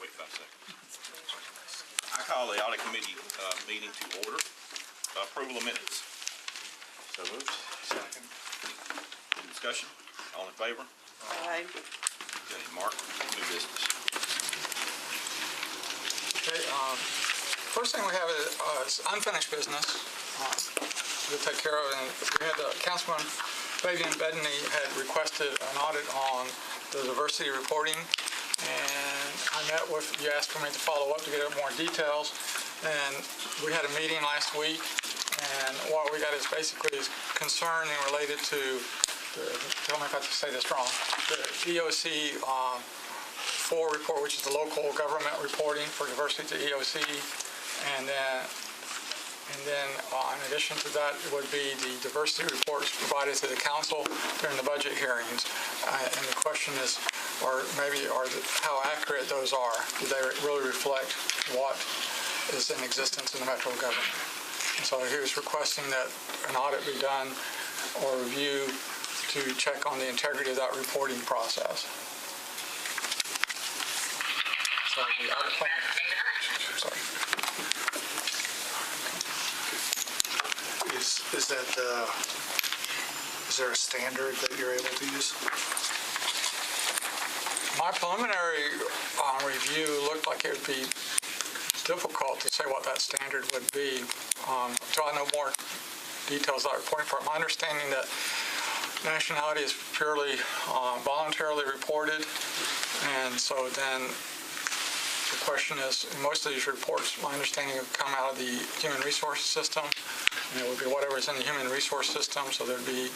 Wait 5 seconds. I call the audit committee meeting to order. Approval of minutes. So moved. Second. Any discussion? All in favor? Aye. Okay, Mark, new business. Okay, first thing we have is unfinished business. We'll take care of it. And we had Councilman Fabian Bedney had requested an audit on the diversity reporting, and I met with, you asked for me to follow up to get more details, and we had a meeting last week, and what we got is basically concerning related to, tell me if I say this wrong, the EOC 4 report, which is the local government reporting for diversity to EOC, and then in addition to that would be the diversity reports provided to the council during the budget hearings. And the question is, how accurate those are? Do they really reflect what is in existence in the Metro government? And so he was requesting that an audit be done or review to check on the integrity of that reporting process. So the audit plan. Sorry. Is there a standard that you're able to use? My preliminary review looked like it would be difficult to say what that standard would be. So I know more details of that reporting part. My understanding that nationality is purely voluntarily reported, and so then the question is, most of these reports, my understanding, have come out of the human resource system, and it would be whatever's in the human resource system. So there'd be,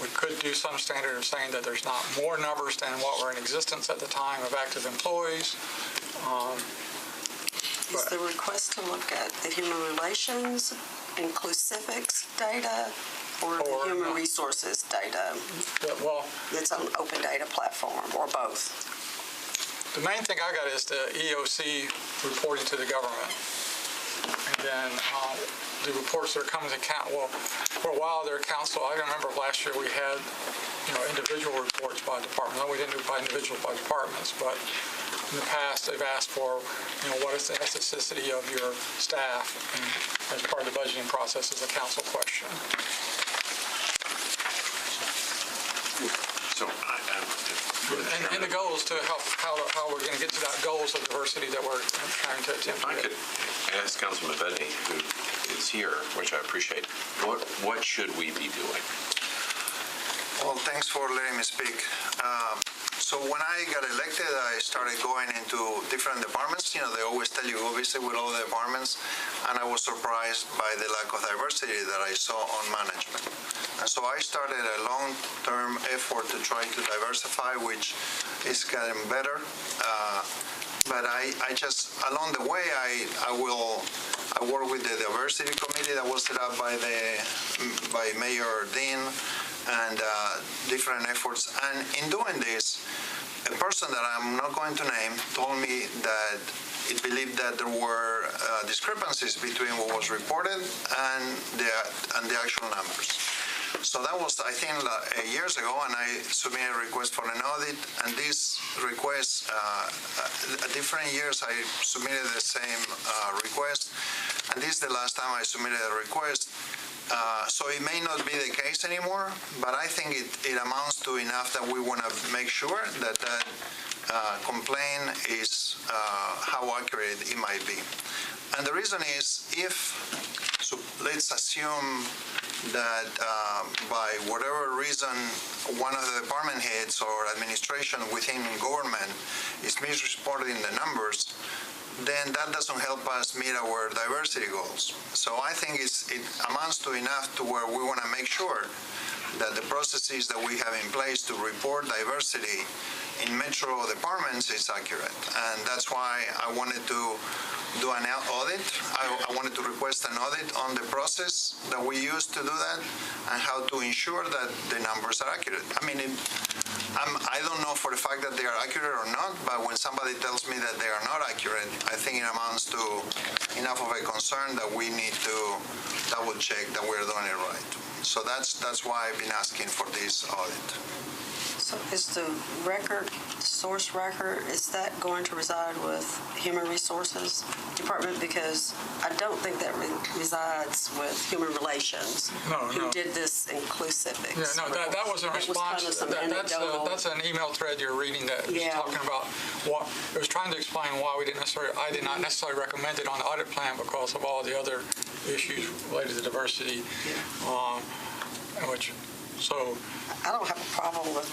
we could do some standard of saying that there's not more numbers than what were in existence at the time of active employees. Is the request to look at the human relations, inclusivics data, or the human resources data? Well, It's on open data platform, or both? the main thing I got is the EOC reporting to the government. And then the reports that are coming to council, well, for a while their council, I remember last year we had, individual reports by department. No, we didn't do it by individuals, by departments, but in the past they've asked for, what is the ethnicity of your staff, and as part of the budgeting process is a council question. So And the goal is to help how we're going to get to that goals of diversity that we're trying to attempt. If I could ask Councilman Bedney, who is here, which I appreciate, what should we be doing? Well, thanks for letting me speak. So when I got elected, I started going into different departments. They always tell you go visit with all the departments, and I was surprised by the lack of diversity that I saw on management. And so I started a long-term effort to try to diversify, which is getting better. But I just, along the way, I work with the diversity committee that was set up by Mayor Dean, and different efforts. And in doing this, a person that I'm not going to name told me that it believed that there were discrepancies between what was reported and the actual numbers. So that was, I think, years ago, and I submitted a request for an audit, and this request, at different years, I submitted the same request, and this is the last time I submitted a request. So it may not be the case anymore, but I think it amounts to enough that we want to make sure that complaint is how accurate it might be. And the reason is, let's assume that by whatever reason one of the department heads or administration within government is misreporting the numbers, then that doesn't help us meet our diversity goals. So I think it amounts to enough to where we want to make sure that the processes that we have in place to report diversity in Metro departments is accurate. And that's why I wanted to do an audit. I wanted to request an audit on the process that we use to do that and how to ensure that the numbers are accurate. I don't know for the fact that they are accurate or not, but when somebody tells me that they are not accurate, I think it amounts to enough of a concern that we need to double check that we're doing it right. So that's why I've been asking for this audit. So is the record, source record, is that going to reside with Human Resources Department? Because I don't think that resides with Human Relations. No. Who did this inclusivics? Yeah, no, that was a response. That was kind of some anecdotal. That's an email thread you're reading that was Yeah. talking about what, it was trying to explain why I did not necessarily recommend it on the audit plan because of all the other issues related to diversity, so. I don't have a problem with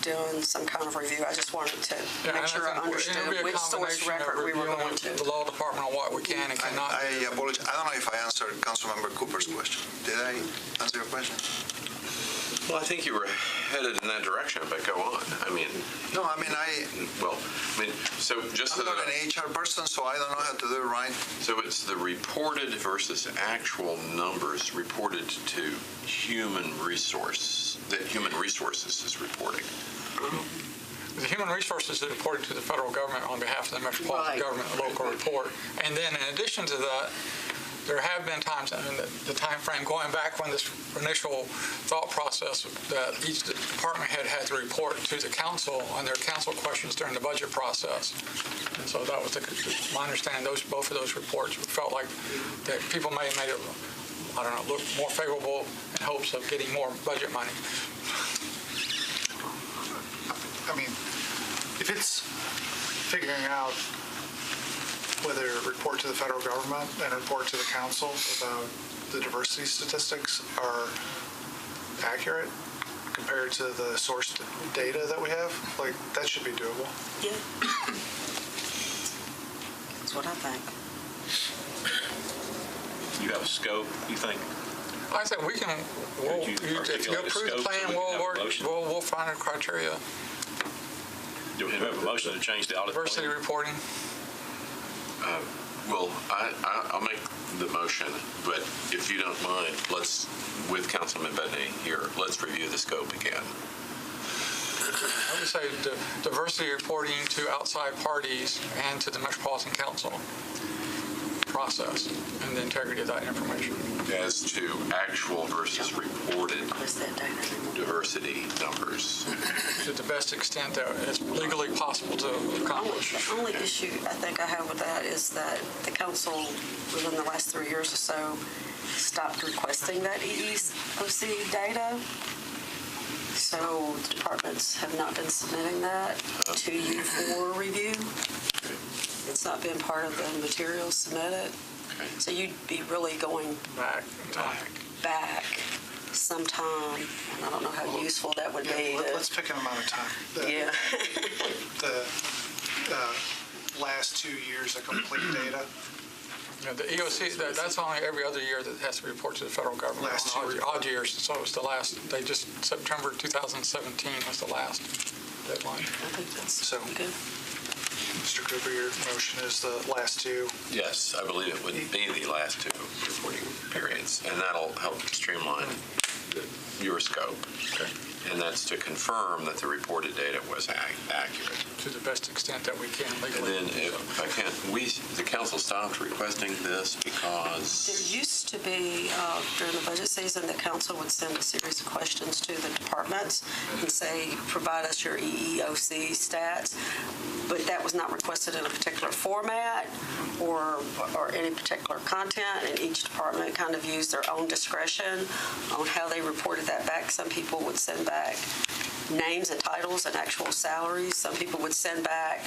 doing some kind of review. I just wanted to make sure I understood which source record we were going to. The law department on what we can and cannot. I apologize. I don't know if I answered Councilmember Cooper's question. Did I answer your question? Well, I think you were headed in that direction, but go on. No, So just so I'm not that, an HR person, so I don't know how to do it right. so it's the reported versus actual numbers reported to human resource, that human resources is reporting. The Human Resources is reporting to the federal government on behalf of the Metropolitan Right. Government local report. And then in addition to that, there have been times in the time frame going back when this initial thought process that each department head had to report to the council on their council questions during the budget process. And so that was my understanding. Both of those reports felt like that people may have made it, look more favorable in hopes of getting more budget money. I mean, if it's figuring out whether report to the federal government and report to the council about the diversity statistics are accurate compared to the source data that we have, like, that should be doable. Yeah. That's what I think. You have a scope, you think? Like I said, we can, Could you if you articulate a approve the scope plan, so we can have a motion? we'll find a criteria. Do we have a motion to change the audit plan? Diversity reporting. Well, I'll make the motion, but if you don't mind, with Councilman Bedney here, let's review the scope again. I would say diversity reporting to outside parties and to the Metropolitan Council process and the integrity of that information. As to actual versus reported Where's that data anymore? diversity numbers. To the best extent that it's legally possible to accomplish. The only issue I think I have with that is that the council, within the last 3 years or so, stopped requesting that EEOC data. So the departments have not been submitting that to you for review. It's not been part of the materials submitted. So you'd be really going Back in time. back sometime, and I don't know how useful that would be. Yeah, let's pick an amount of time. Yeah. The last 2 years of complete data. Yeah, the EOC, that's only every other year that has to report to the federal government. Last on year. odd years, so it was the last, September 2017 was the last deadline. I think that's So- good. Mr. Cooper, your motion is the last two. Yes, I believe it would be the last two reporting periods, and that'll help streamline your scope. And that's to confirm that the reported data was accurate. To the best extent that we can And legally. then if I can't, the council stopped requesting this There because, used to be, during the budget season, the council would send a series of questions to the departments and say, provide us your EEOC stats, but that was not requested in a particular format or any particular content, and each department kind of used their own discretion on how they reported that back. Some people would send back names and titles and actual salaries. Some people would send back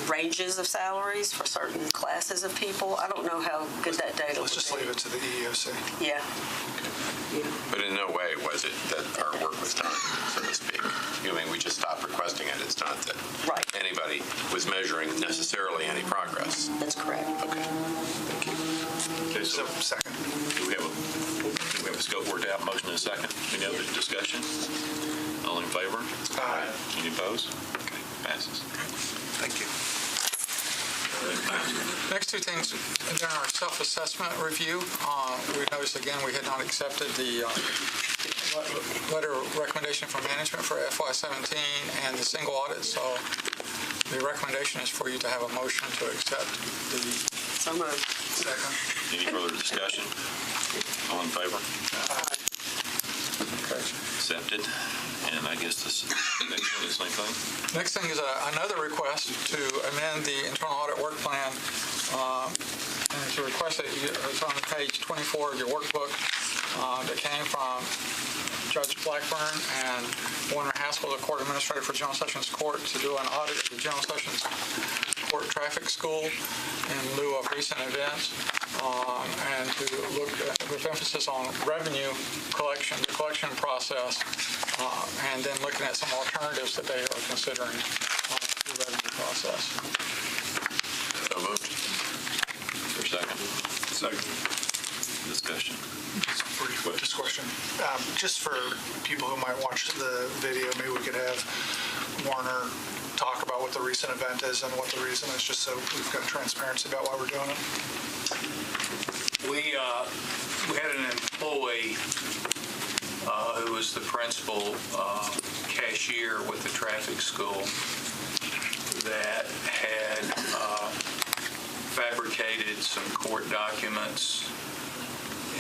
ranges of salaries for certain classes of people. I don't know how good that data would be. Let's just leave it to the EEOC. Yeah. but in no way was it that our work was done, so to speak. We just stopped requesting it. It's not that Right. anybody was measuring necessarily any progress. That's correct. Okay, thank you. Okay, so So, second. do we have a scope worked out, motion and a second? Any other discussion? All in favor? Aye. Any opposed? Okay, passes. Thank you. Next two things, during our self-assessment review, we noticed again we had not accepted the letter of recommendation from management for FY17 and the single audit, so the recommendation is for you to have a motion to accept the So moved. second. Any further discussion? All in favor? Okay. accepted. And I guess this next one is the same thing. Next thing is another request to amend the internal audit work plan. And it's a request that it's on page 24 of your workbook that came from Judge Blackburn and Warner Haskell, the court administrator for General Sessions Court, to do an audit of the General Sessions Court traffic school in lieu of recent events, and to look at, with emphasis on revenue collection, the collection process, and then looking at some alternatives that they are considering the revenue process. So moved. Is there a second? Second. Discussion. Brief discussion. Just for people who might watch the video, maybe we could have Warner talk about what the recent event is and what the reason is, just so we've got transparency about why we're doing it. We had an employee who was the principal cashier with the traffic school that had fabricated some court documents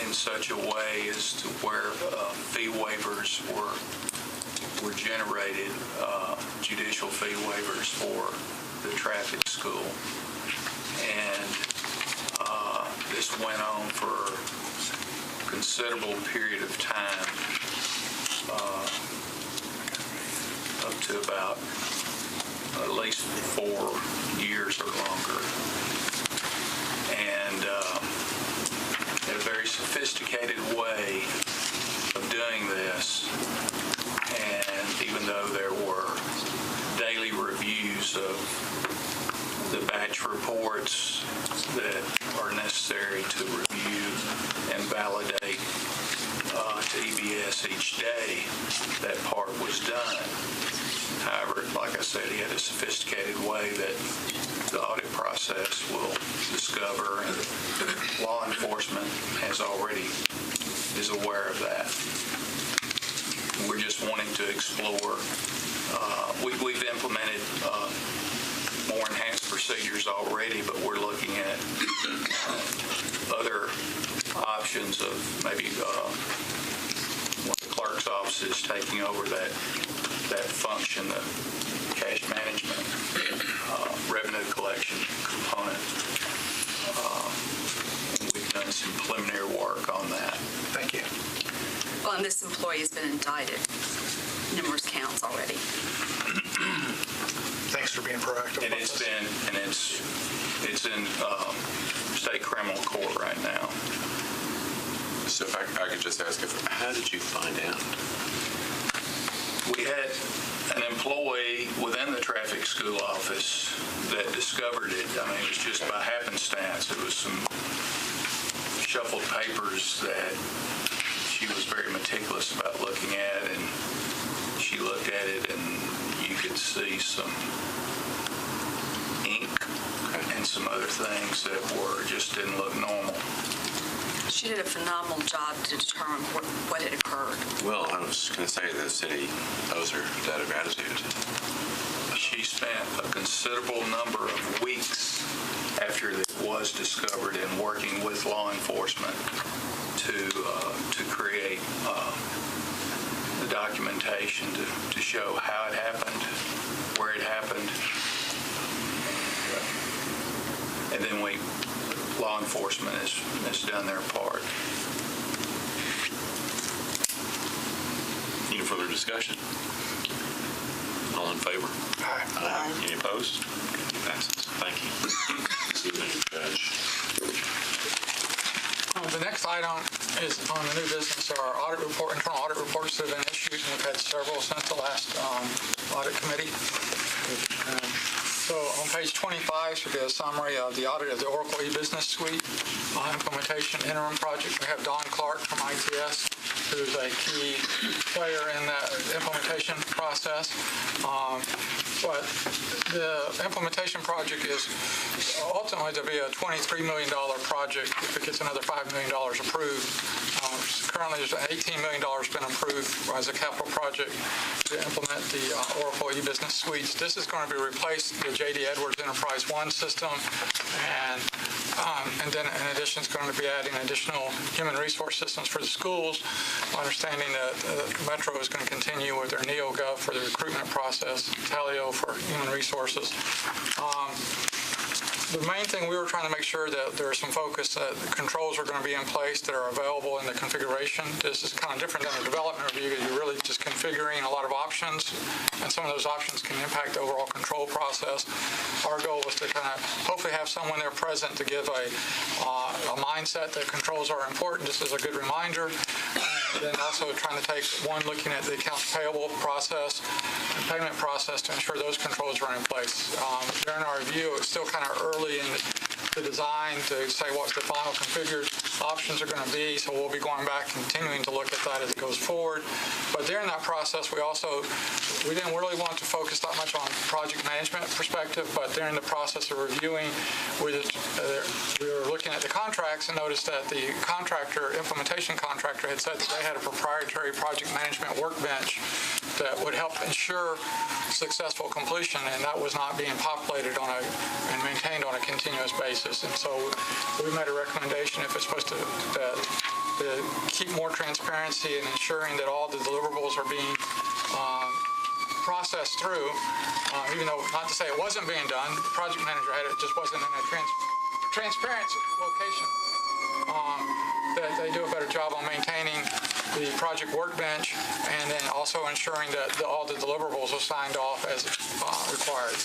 in such a way as to where fee waivers were generated, judicial fee waivers for the traffic school. And this went on for a considerable period of time, up to about at least 4 years or longer. And in a very sophisticated way of doing this, and even though there were daily reviews of the batch reports that are necessary to review and validate to EBS each day, that part was done. However, like I said, he had a sophisticated way that the audit process will discover, and law enforcement is aware of that. We're just wanting to explore. We've implemented more enhanced procedures already, but we're looking at other options of maybe one of the clerk's offices taking over that function, the cash management, revenue collection component. We've done some preliminary work on that. Thank you. Well, and this employee has been indicted numerous counts already. Thanks for being proactive. And it's in state criminal court right now. So if I could just ask, how did you find out? We had an employee within the traffic school office that discovered it. I mean, it was just by happenstance. It was some shuffled papers that she was very meticulous about looking at, and she looked at it, and you could see some ink and some other things that just didn't look normal. She did a phenomenal job to determine what had occurred. Well, I was going to say the city owes her a debt of gratitude. She spent a considerable number of weeks after it was discovered in working with law enforcement to create the documentation to show how it happened, where it happened, and then law enforcement has done their part. Any further discussion? All in favor? Aye. Aye. Any opposed? Passes. Thank you. Judge. The next item is on the new business. Our audit report, internal audit reports that have been issued, and we've had several since the last audit committee. So on page 25 should be a summary of the audit of the Oracle e-business suite implementation interim project. We have Don Clark from ITS, who's a key player in that implementation process. But the implementation project is ultimately to be a $23 million project if it gets another $5 million approved. Currently, there's $18 million been approved as a capital project to implement the Oracle e-business suites. This is going to be replaced the J.D. Edwards Enterprise One system, and And then in addition, it's going to be adding additional human resource systems for the schools, understanding that Metro is going to continue with their NeoGov for the recruitment process, Talio for human resources. The main thing, we were trying to make sure that there's some focus, that the controls are going to be in place that are available in the configuration. This is kind of different than a development review. You're really just configuring a lot of options, and some of those options can impact the overall control process. Our goal was to kind of hopefully have someone there present to give a mindset that controls are important, just as a good reminder. And then also trying to take one, looking at the accounts payable process and payment process to ensure those controls are in place. During our review, it's still kind of early in the design to say what the final configured options are going to be, so we'll be going back continuing to look at that as it goes forward. But during that process, we didn't really want to focus that much on project management perspective, but during the process of reviewing, we were looking at the contracts and noticed that the implementation contractor had said that they had a proprietary project management workbench that would help ensure successful completion, and that was not being populated and maintained on a continuous basis. And so we made a recommendation, if it's supposed to keep more transparency and ensuring that all the deliverables are being processed through, even though, not to say it wasn't being done, the project manager had it, just wasn't in a transparent location, that they do a better job on maintaining the project workbench, and then also ensuring that all the deliverables are signed off as required.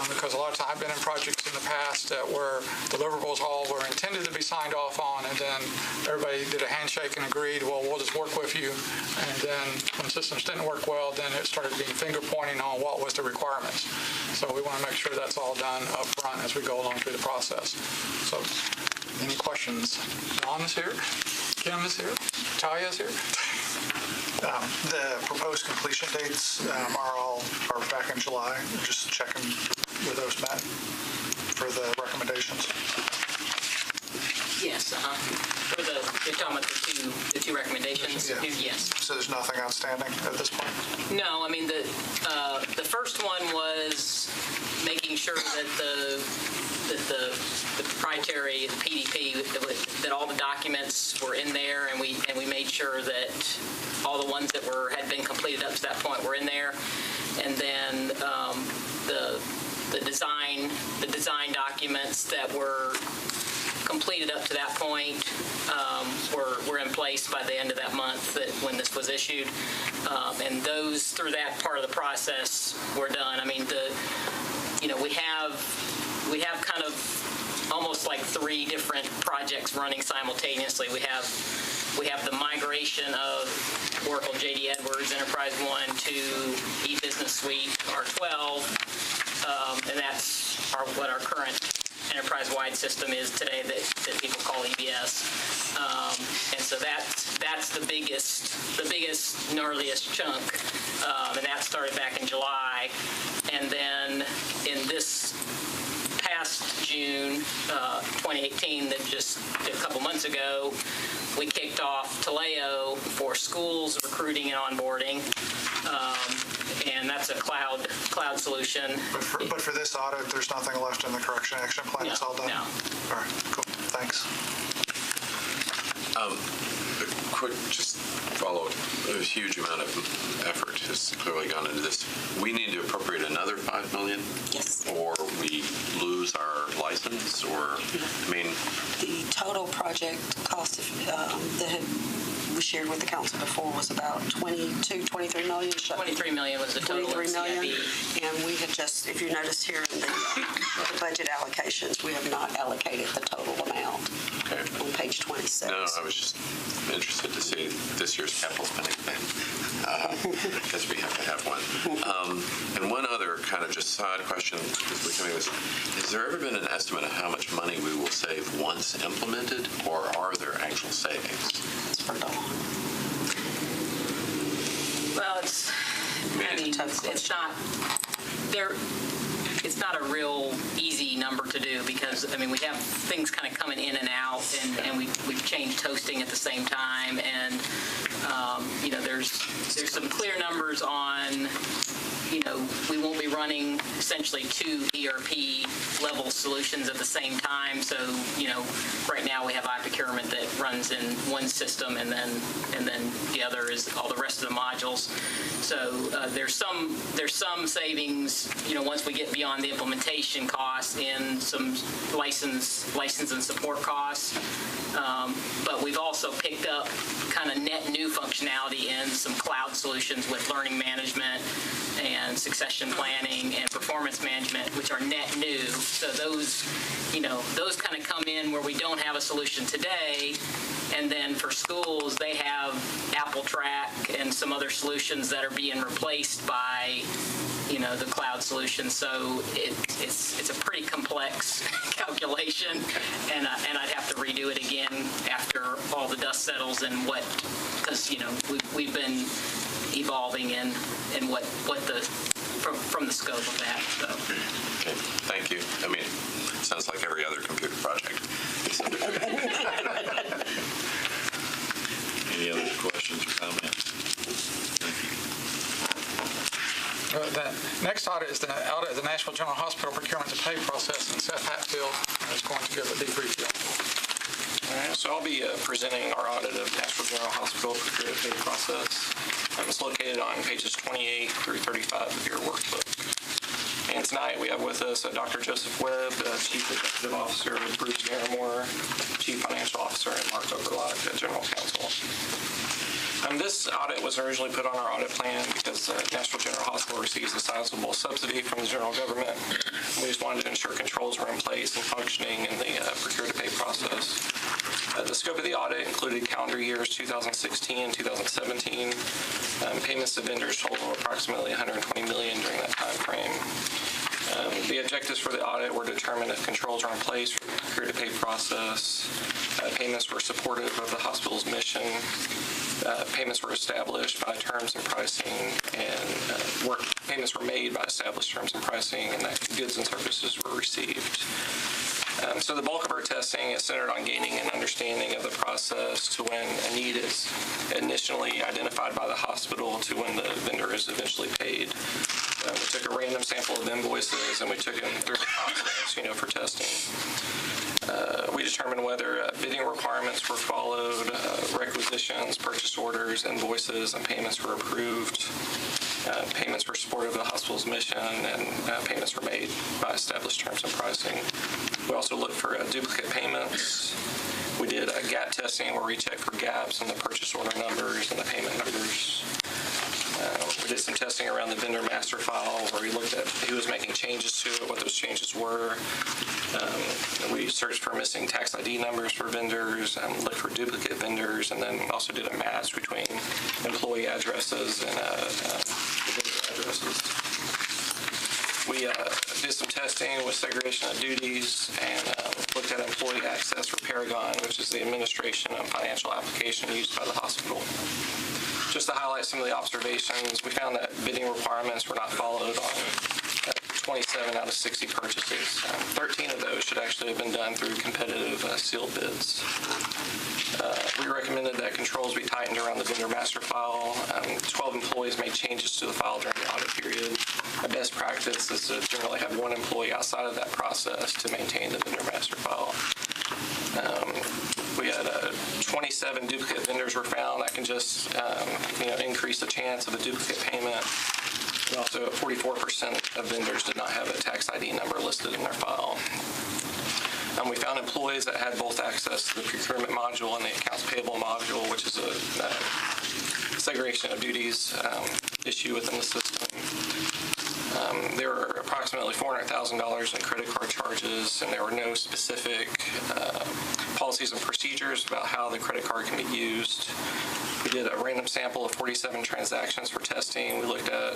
Because a lot of times I've been in projects in the past where deliverables all were intended to be signed off on, and then everybody did a handshake and agreed, well, we'll just work with you. And then when systems didn't work well, then it started being finger pointing on what was the requirements. So we want to make sure that's all done up front as we go along through the process. So any questions? John is here. Kim is here. Talia is here. The proposed completion dates are back in July. Just checking with those met for the recommendations. Yes, you're talking about the two recommendations? Yeah. Yes. So there's nothing outstanding at this point? No, I mean, the first one was making sure that the proprietary PDP, that all the documents were in there, and we made sure that all the ones that had been completed up to that point were in there. And then the design documents that were completed up to that point were in place by the end of that month when this was issued. And those, through that part of the process, were done. I mean, we have kind of almost like three different projects running simultaneously. We have the migration of Oracle JD Edwards Enterprise 1 to eBusiness Suite R12, and that's what our current enterprise-wide system is today that people call EBS. And so that's the biggest, gnarliest chunk, and that started back in July. And then in this past June 2018, that just a couple months ago, we kicked off Taleo for schools recruiting and onboarding, and that's a cloud solution. But for this audit, there's nothing left in the correction action plan? No, It's all done? no. All right, cool. Thanks. A quick just follow-up. A huge amount of effort has clearly gone into this. We need to appropriate another $5 million? Yes. Or we lose our license, or, I mean... The total project cost that we shared with the council before was about $23 million. $23 million was the total. $23 million. CIP. And we have just, if you notice here in the budget allocations, we have not allocated the total amount. Okay. On page 26. No, I was just interested to see this year's capital spending plan, because we have to have one. And one other kind of just side question, has there ever been an estimate of how much money we will save once implemented, or are there actual savings? It's for Dawn. Well, it's not a real easy number to do, because, I mean, we have things kind of coming in and out, and we've changed hosting at the same time, and, there's some clear numbers on we won't be running essentially two ERP level solutions at the same time. So, right now we have iProcurement that runs in one system, and then the other is all the rest of the modules. So there's some savings, once we get beyond the implementation costs in some license and support costs. But we've also picked up kind of net new functionality in some cloud solutions with learning management and succession planning and performance management, which are net new. So those kind of come in where we don't have a solution today. And then for schools, they have Apple Track and some other solutions that are being replaced by, the cloud solution. So it's a pretty complex calculation, and I'd have to redo it again after all the dust settles and because we've been evolving in what from the scope of that. So. Okay, thank you. I mean, it sounds like every other computer project. Any other questions or comments? Thank you. The next audit is the audit of the Nashville General Hospital procurement to pay process, and Seth Hatfield is going to give a debrief here. All right, so I'll be presenting our audit of Nashville General Hospital procure to pay process. It's located on pages 28 through 35 of your workbook. And tonight we have with us Dr. Joseph Webb, Chief Executive Officer, Bruce Naramore, Chief Financial Officer, and Mark Overlock, General Counsel. This audit was originally put on our audit plan because Nashville General Hospital receives a sizable subsidy from the general government. We just wanted to ensure controls were in place and functioning in the procure-to-pay process. The scope of the audit included calendar years 2016 and 2017. Payments to vendors total approximately $120 million during that time frame. The objectives for the audit were to determine if controls are in place for the procure-to-pay process, payments were supportive of the hospital's mission, payments were established by terms and pricing, and payments were made by established terms and pricing, and that goods and services were received. So the bulk of our testing is centered on gaining an understanding of the process to when a need is initially identified by the hospital to when the vendor is eventually paid. We took a random sample of invoices and we took them through the process, for testing. We determined whether bidding requirements were followed, requisitions, purchase orders, invoices, and payments were approved. Payments were supportive of the hospital's mission, and payments were made by established terms and pricing. We also looked for duplicate payments. We did a gap testing where we checked for gaps in the purchase order numbers and the payment numbers. We did some testing around the vendor master file where we looked at who was making changes to it, what those changes were. We searched for missing tax ID numbers for vendors, looked for duplicate vendors, and then also did a match between employee addresses and vendor addresses. We did some testing with segregation of duties and looked at employee access for Paragon, which is the administration and financial application used by the hospital. Just to highlight some of the observations, we found that bidding requirements were not followed on 27 out of 60 purchases. 13 of those should actually have been done through competitive sealed bids. We recommended that controls be tightened around the vendor master file. 12 employees made changes to the file during the audit period. A best practice is to generally have one employee outside of that process to maintain the vendor master file. We had 27 duplicate vendors were found. That can just increase the chance of a duplicate payment. And also 44% of vendors did not have a tax ID number listed in their file. We found employees that had both access to the procurement module and the accounts payable module, which is a segregation of duties issue within the system. There were approximately $400,000 in credit card charges, and there were no specific policies and procedures about how the credit card can be used. We did a random sample of 47 transactions for testing. We looked at,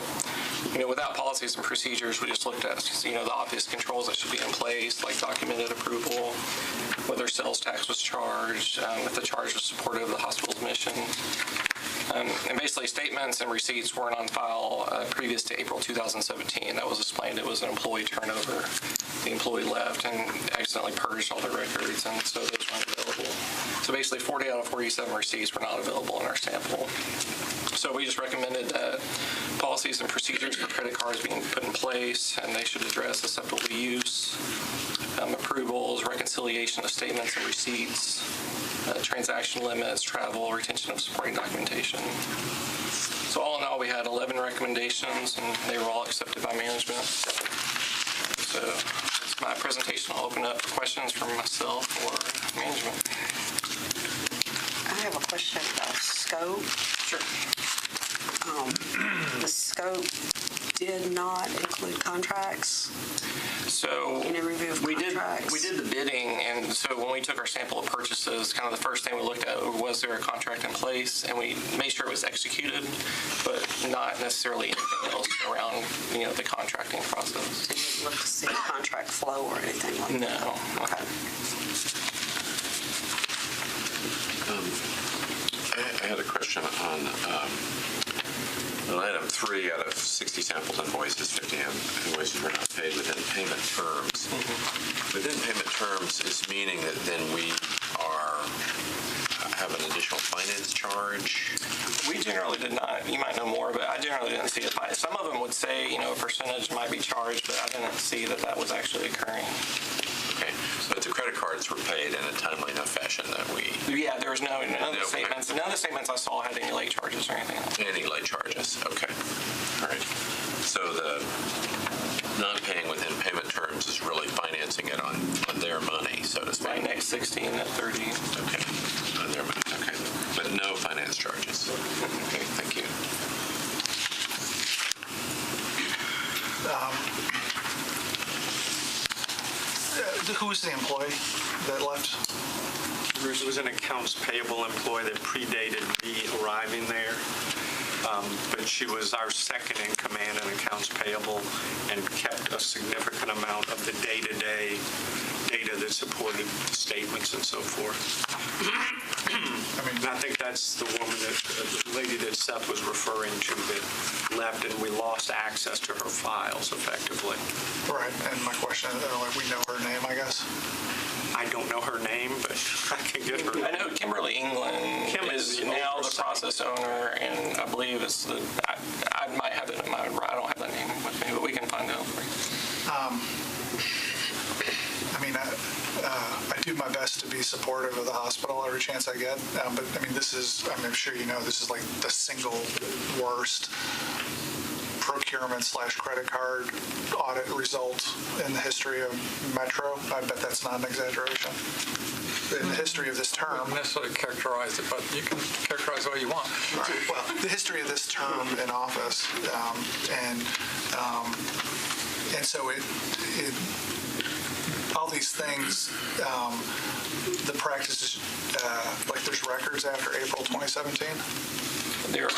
without policies and procedures, we just looked at, the obvious controls that should be in place, like documented approval, whether sales tax was charged, if the charge was supportive of the hospital's mission. And basically, statements and receipts weren't on file previous to April 2017. That was explained. It was an employee turnover. The employee left and accidentally purged all the records, and so those weren't available. So basically, 40 out of 47 receipts were not available in our sample. So we just recommended that policies and procedures for credit cards being put in place, and they should address acceptable use, approvals, reconciliation of statements and receipts, transaction limits, travel, retention of supporting documentation. So all in all, we had 11 recommendations, and they were all accepted by management. So that's my presentation. I'll open up for questions from myself or management. I have a question about scope. Sure. The scope did not include contracts. So Any review of we contracts? did the bidding, and so when we took our sample of purchases, kind of the first thing we looked at was there a contract in place, and we made sure it was executed, but not necessarily anything else around the contracting process. Didn't look to see contract flow or anything like that? No. Okay. I had a question on item 3 out of 60 sampled invoices, 50 invoices were not paid within payment terms. Within payment terms is meaning that then we have an additional finance charge? We generally did not. You might know more, but I generally didn't see it. Some of them would say, a percentage might be charged, but I didn't see that was actually occurring. Okay, but the credit cards were paid in a timely enough fashion that we... Yeah, there was none of the statements. None of the statements I saw had any late charges or anything else. Any late charges, okay. All right. So the not paying within payment terms is really financing it on their money, so to speak. Right, next 16 at 30. Okay, on their money, okay. But no finance charges. Okay, thank you. Who's the employee that left? It was an accounts payable employee that predated me arriving there. But she was our second in command in accounts payable and kept a significant amount of the day-to-day data that supported statements and so forth. And I think that's the woman the lady that Seth was referring to that left, and we lost access to her files effectively. Right, and my question, we know her name, I guess? I don't know her name, but I can get her. I know Kimberly England is now the process owner, and I believe it's I might have it in my, I don't have that name with me, but we can find out for you. I do my best to be supportive of the hospital every chance I get, but this is, I'm sure you know, this is like the single worst procurement/credit card audit result in the history of Metro. I bet that's not an exaggeration. In the history of this I term. wouldn't necessarily characterize it, but you can characterize what you want. Right. Well, the history of this term in office, and so it all these things, the practices, like there's records after April 2017. There are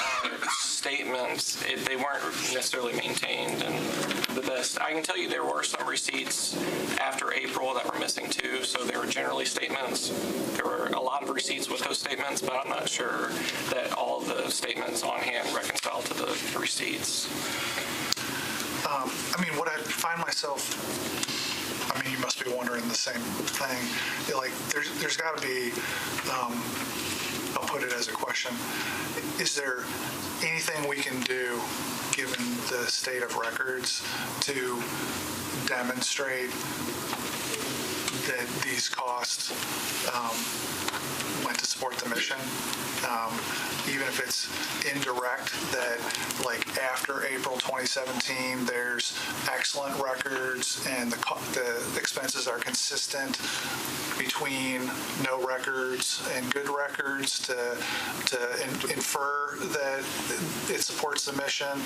statements, they weren't necessarily maintained, and the best, I can tell you there were some receipts after April that were missing too, so there were generally statements. There were a lot of receipts with those statements, but I'm not sure that all the statements on hand reconcile to the receipts. What I find myself, you must be wondering the same thing. Like, there's got to be, I'll put it as a question. Is there anything we can do, given the state of records, to demonstrate that these costs went to support the mission? Even if it's indirect, that like after April 2017, there's excellent records and the expenses are consistent between no records and good records to infer that it supports the mission.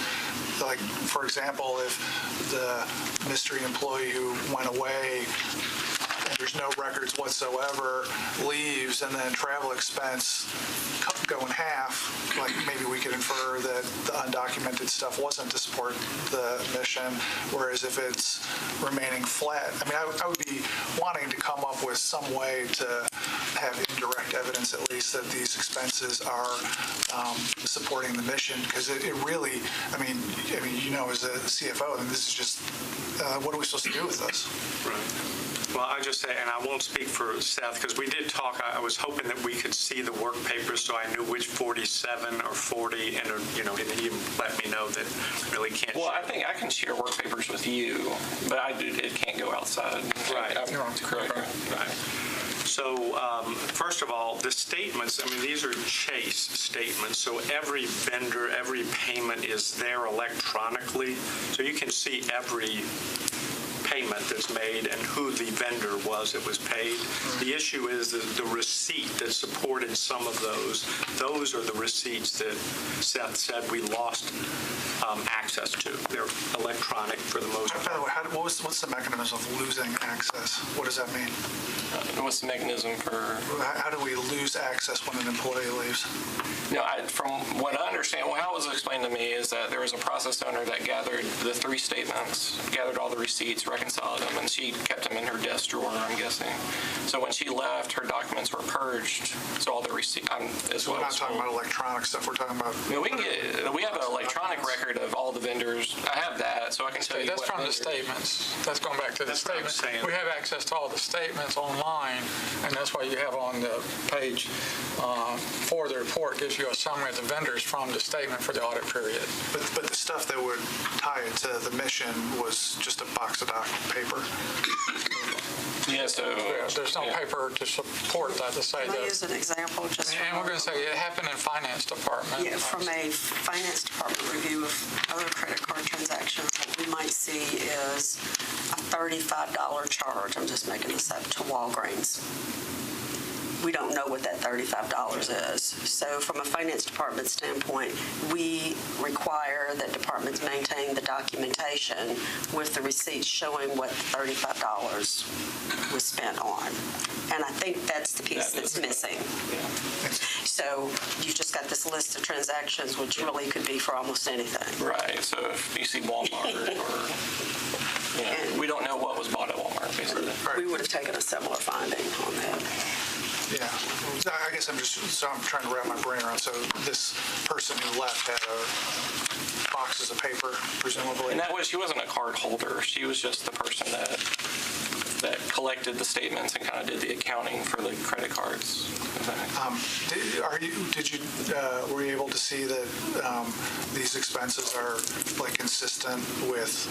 Like, for example, if the mystery employee who went away and there's no records whatsoever leaves, and then travel expense go in half, like maybe we could infer that the undocumented stuff wasn't to support the mission, whereas if it's remaining flat, I would be wanting to come up with some way to have indirect evidence at least that these expenses are supporting the mission, because it really, I mean, as a CFO, and this is just, what are we supposed to do with this? Right. Well, I just say, and I won't speak for Seth, because we did talk, I was hoping that we could see the work papers so I knew which 47 or 40, and, and he let me know that really can't Well, share. I think I can share work papers with you, but it can't go outside. Right. Correct. Right. So, first of all, the statements, I mean, these are Chase statements, so every vendor, every payment is there electronically, so you can see every payment that's made and who the vendor was that was paid. The issue is the receipt that supported some of those. Those are the receipts that Seth said we lost access to. They're electronic for the most By the part. way, what's the mechanism of losing access? What does that mean? What's the mechanism for? How do we lose access when an employee leaves? From what I understand, how it was explained to me is that there was a process owner that gathered the 3 statements, gathered all the receipts, reconciled them, and she kept them in her desk drawer, I'm guessing. So when she left, her documents were purged, so all the receipts, So we're not talking about electronic stuff, we're talking about... we have an electronic record of all the vendors. I have that, so I can tell you That's what from the vendors. statements. That's going back to the That's what I'm statements. saying. We have access to all the statements online, and that's why you have on the page for the report gives you a summary of the vendors from the statement for the audit period. But the stuff that would tie it to the mission was just a box of paper. Yeah, so... There's no paper to support that, to say Can I that. use an example just And we're going to say it happened in finance department. Yeah, from a finance department review of other credit card transactions, what we might see is a $35 charge, I'm just making this up, to Walgreens. We don't know what that $35 is. So from a finance department standpoint, we require that departments maintain the documentation with the receipts showing what the $35 was spent on. And I think that's the piece that's missing. So you've just got this list of transactions, which really could be for almost anything. Right, so if you see Walmart or... we don't know what was bought at Walmart, basically. We would have taken a similar finding on that. Yeah, I guess I'm trying to wrap my brain around. So this person who left had boxes of paper, presumably. And she wasn't a card holder. She was just the person that collected the statements and kind of did the accounting for the credit cards. Were you able to see that these expenses are consistent with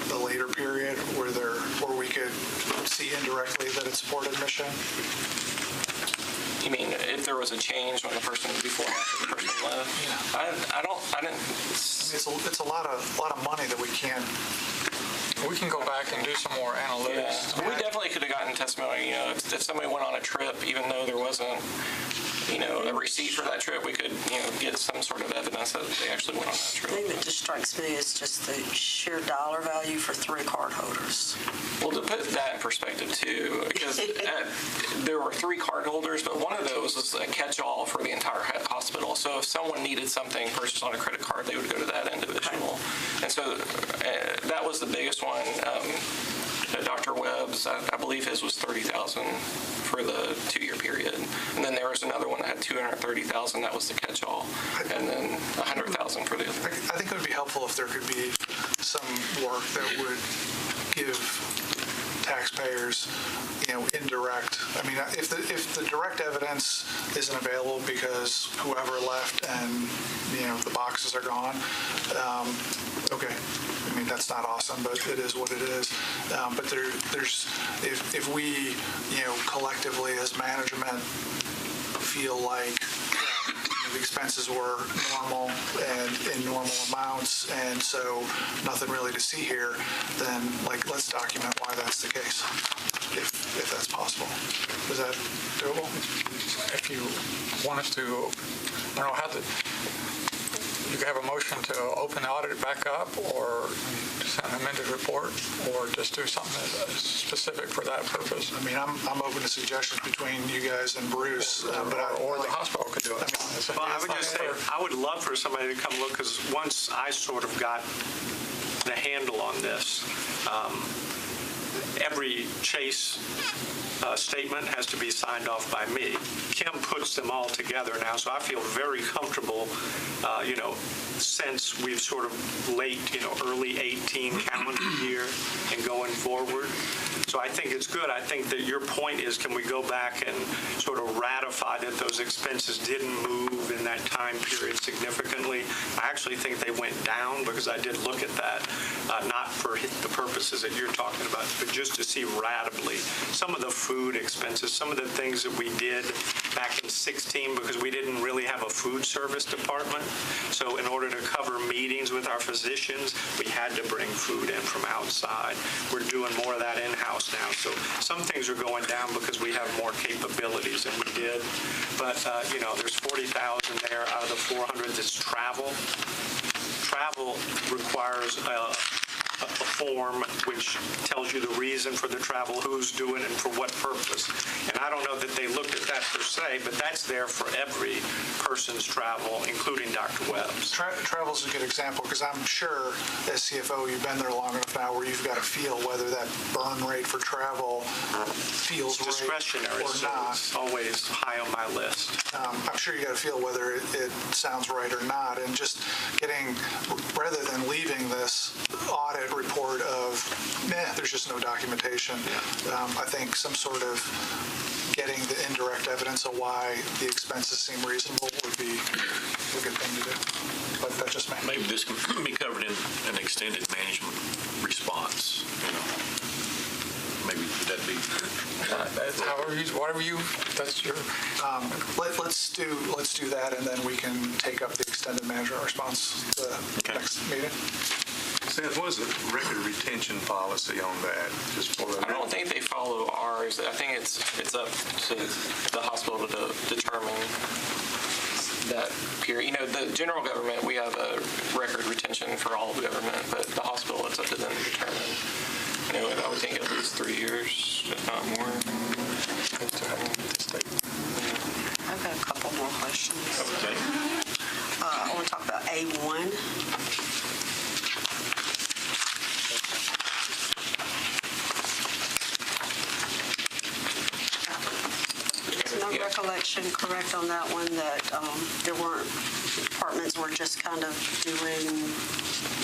the later period where we could see indirectly that it supported mission? You mean if there was a change when the person before and after the person left? Yeah. I didn't. It's a lot of money that we can't. We can go back and do some more analytics. Yeah. We definitely could have gotten testimony. If somebody went on a trip, even though there wasn't, a receipt for that trip, we could, get some sort of evidence that they actually went on that trip. The thing that just strikes me is just the sheer dollar value for 3 card holders. Well, to put that in perspective too, because there were 3 card holders, but one of those was a catch-all for the entire hospital. So if someone needed something purchased on a credit card, they would go to that individual. And so that was the biggest one. Dr. Webb's, I believe his was $30,000 for the 2-year period. And then there was another one that had $230,000, that was the catch-all. And then $100,000 for the other. I think it would be helpful if there could be some work that would give taxpayers, indirect. I mean, if the direct evidence isn't available because whoever left and, the boxes are gone, okay. I mean, that's not awesome, but it is what it is. But there's, if we, collectively as management feel like the expenses were normal and in normal amounts, and so nothing really to see here, then let's document why that's the case, if that's possible. Is that doable? If you want us to, I don't know how to, you could have a motion to open the audit back up, or send an amended report, or just do something that's specific for that purpose. I mean, I'm open to suggestions between you guys and Bruce, but or the hospital could do it. Well, I would just say, I would love for somebody to come look, because once I sort of got the handle on this, every Chase statement has to be signed off by me. Kim puts them all together now, so I feel very comfortable, since we've sort of late, early 18 calendar year and going forward. So I think it's good. I think that your point is, can we go back and sort of ratify that those expenses didn't move in that time period significantly? I actually think they went down, because I did look at that, not for the purposes that you're talking about, but just to see ratably some of the food expenses, some of the things that we did back in 16, because we didn't really have a food service department. So in order to cover meetings with our physicians, we had to bring food in from outside. We're doing more of that in-house now. So some things are going down because we have more capabilities than we did. But, there's 40,000 there out of the 400 that's travel. Travel requires a form which tells you the reason for the travel, who's doing it, and for what purpose. And I don't know that they looked at that per se, but that's there for every person's travel, including Dr. Webb's. Travel's a good example, because I'm sure as CFO you've been there long enough now where you've got to feel whether that burn rate for travel feels right Discretionary, or so not. it's always high on my list. I'm sure you got to feel whether it sounds right or not, and just getting, rather than leaving this audit report of, there's just no documentation. I think some sort of getting the indirect evidence of why the expenses seem reasonable would be a good thing to do. But that's just me. Maybe this can be covered in an extended management response, Maybe that'd be. That's your. Let's do that, and then we can take up the extended management response the next meeting. Seth, what is the record retention policy on that? Just for I don't think they follow ours. I think it's up to the hospital to determine that period. The general government, we have a record retention for all of government, but the hospital, it's up to them to determine. I would think at least 3 years, if not more. I've got a couple more questions. Okay. I want to talk about A1. Is my recollection correct on that one, that there weren't, departments were just kind of doing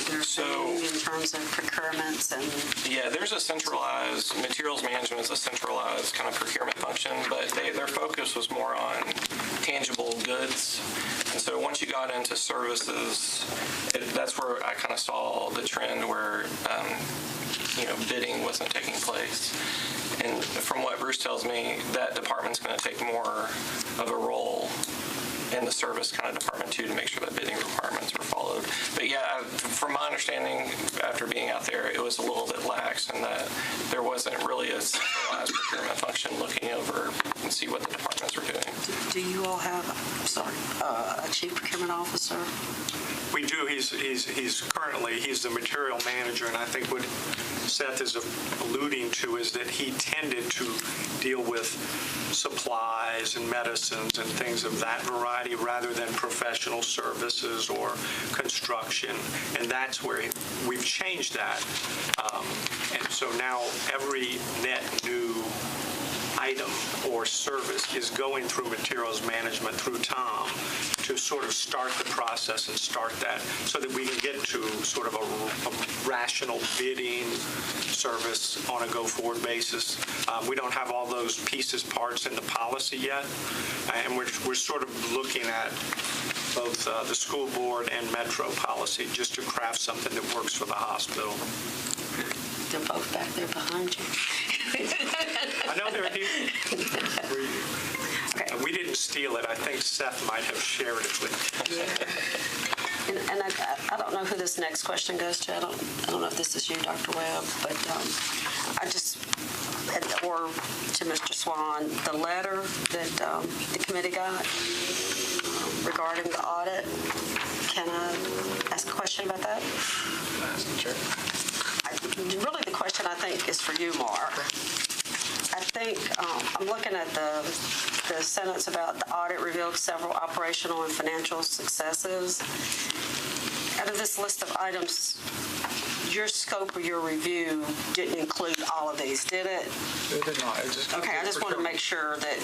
their thing in terms of procurements and... Yeah, there's a centralized, materials management is a centralized kind of procurement function, but their focus was more on tangible goods. And so once you got into services, that's where I kind of saw the trend where, bidding wasn't taking place. And from what Bruce tells me, that department's going to take more of a role in the service kind of department too, to make sure that bidding requirements are followed. But yeah, from my understanding, after being out there, it was a little bit lax in that there wasn't really a centralized procurement function looking over and see what the departments were doing. Do you all have, a chief procurement officer? We do. He's currently the material manager, and I think what Seth is alluding to is that he tended to deal with supplies and medicines and things of that variety rather than professional services or construction, and that's where we've changed that. And so now every net new item or service is going through materials management through Tom to sort of start the process and start that so that we can get to sort of a rational bidding service on a go-forward basis. We don't have all those pieces, parts in the policy yet, and we're sort of looking at both the school board and Metro policy just to craft something that works for the hospital. They're both back there behind you. I know they're here. Okay. We didn't steal it. I think Seth might have shared it with you. Yeah. And I don't know who this next question goes to. I don't know if this is you, Dr. Webb, but or to Mr. Swan, the letter that the committee got regarding the audit. Can I ask a question about that? Sure. Really, the question I think is for you, Mark. I think I'm looking at the sentence about the audit revealed several operational and financial successes. Out of this list of items, your scope of your review didn't include all of these, did it? It did not. It just. Okay, I just want to make sure that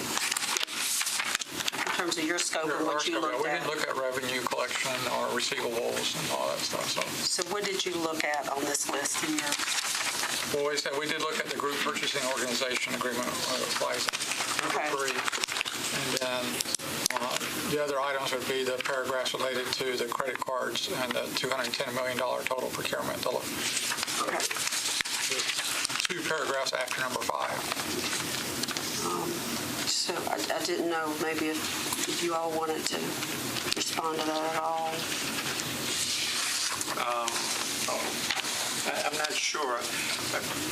in terms of your scope and what you looked We at. didn't look at revenue collection or receivables and all that stuff, so. So what did you look at on this list here? Well, we did look at the group purchasing organization agreement license, number Okay. 3. And then the other items would be the paragraphs related to the credit cards and the $210 million total procurement. The Okay. 2 paragraphs after number 5. So I didn't know maybe if you all wanted to respond to that at all. I'm not sure.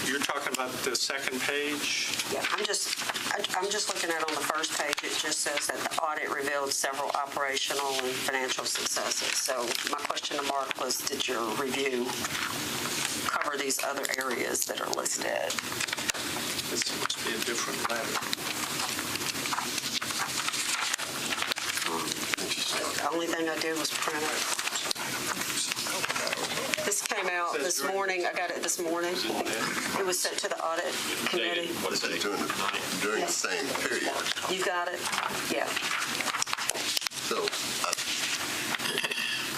You're talking about the second page? Yeah, I'm just looking at on the first page, it just says that the audit revealed several operational and financial successes. So my question to Mark was, did your review cover these other areas that are listed? This must be a different letter. The only thing I did was print it. This came out this morning. I got it this morning. It was sent to the audit committee. What is it? During the same period. You got it? Yeah. So I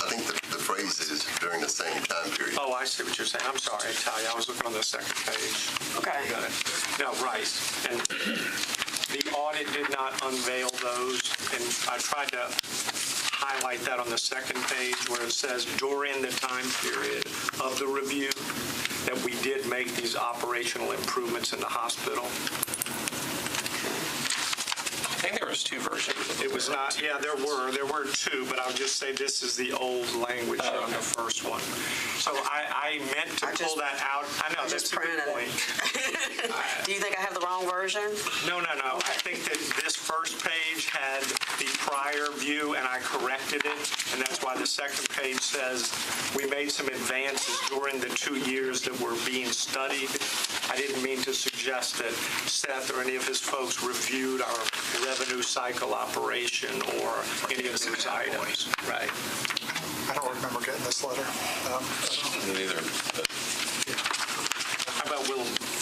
think the phrase is during the same time period. Oh, I see what you're saying. I'm sorry, Talia. I was looking on the second page. Okay. Got it. No, right. And the audit did not unveil those, and I tried to highlight that on the second page where it says during the time period of the review that we did make these operational improvements in the hospital. I think there was 2 versions. It was not, yeah, there were 2, but I'll just say this is the old language on the first one. So I meant to pull that out. I know, that's a good point. Do you think I have the wrong version? No. I think that this first page had the prior view, and I corrected it, and that's why the second page says we made some advances during the 2 years that were being studied. I didn't mean to suggest that Seth or any of his folks reviewed our revenue cycle operation or any of those items. Right. I don't remember getting this letter. Neither. How about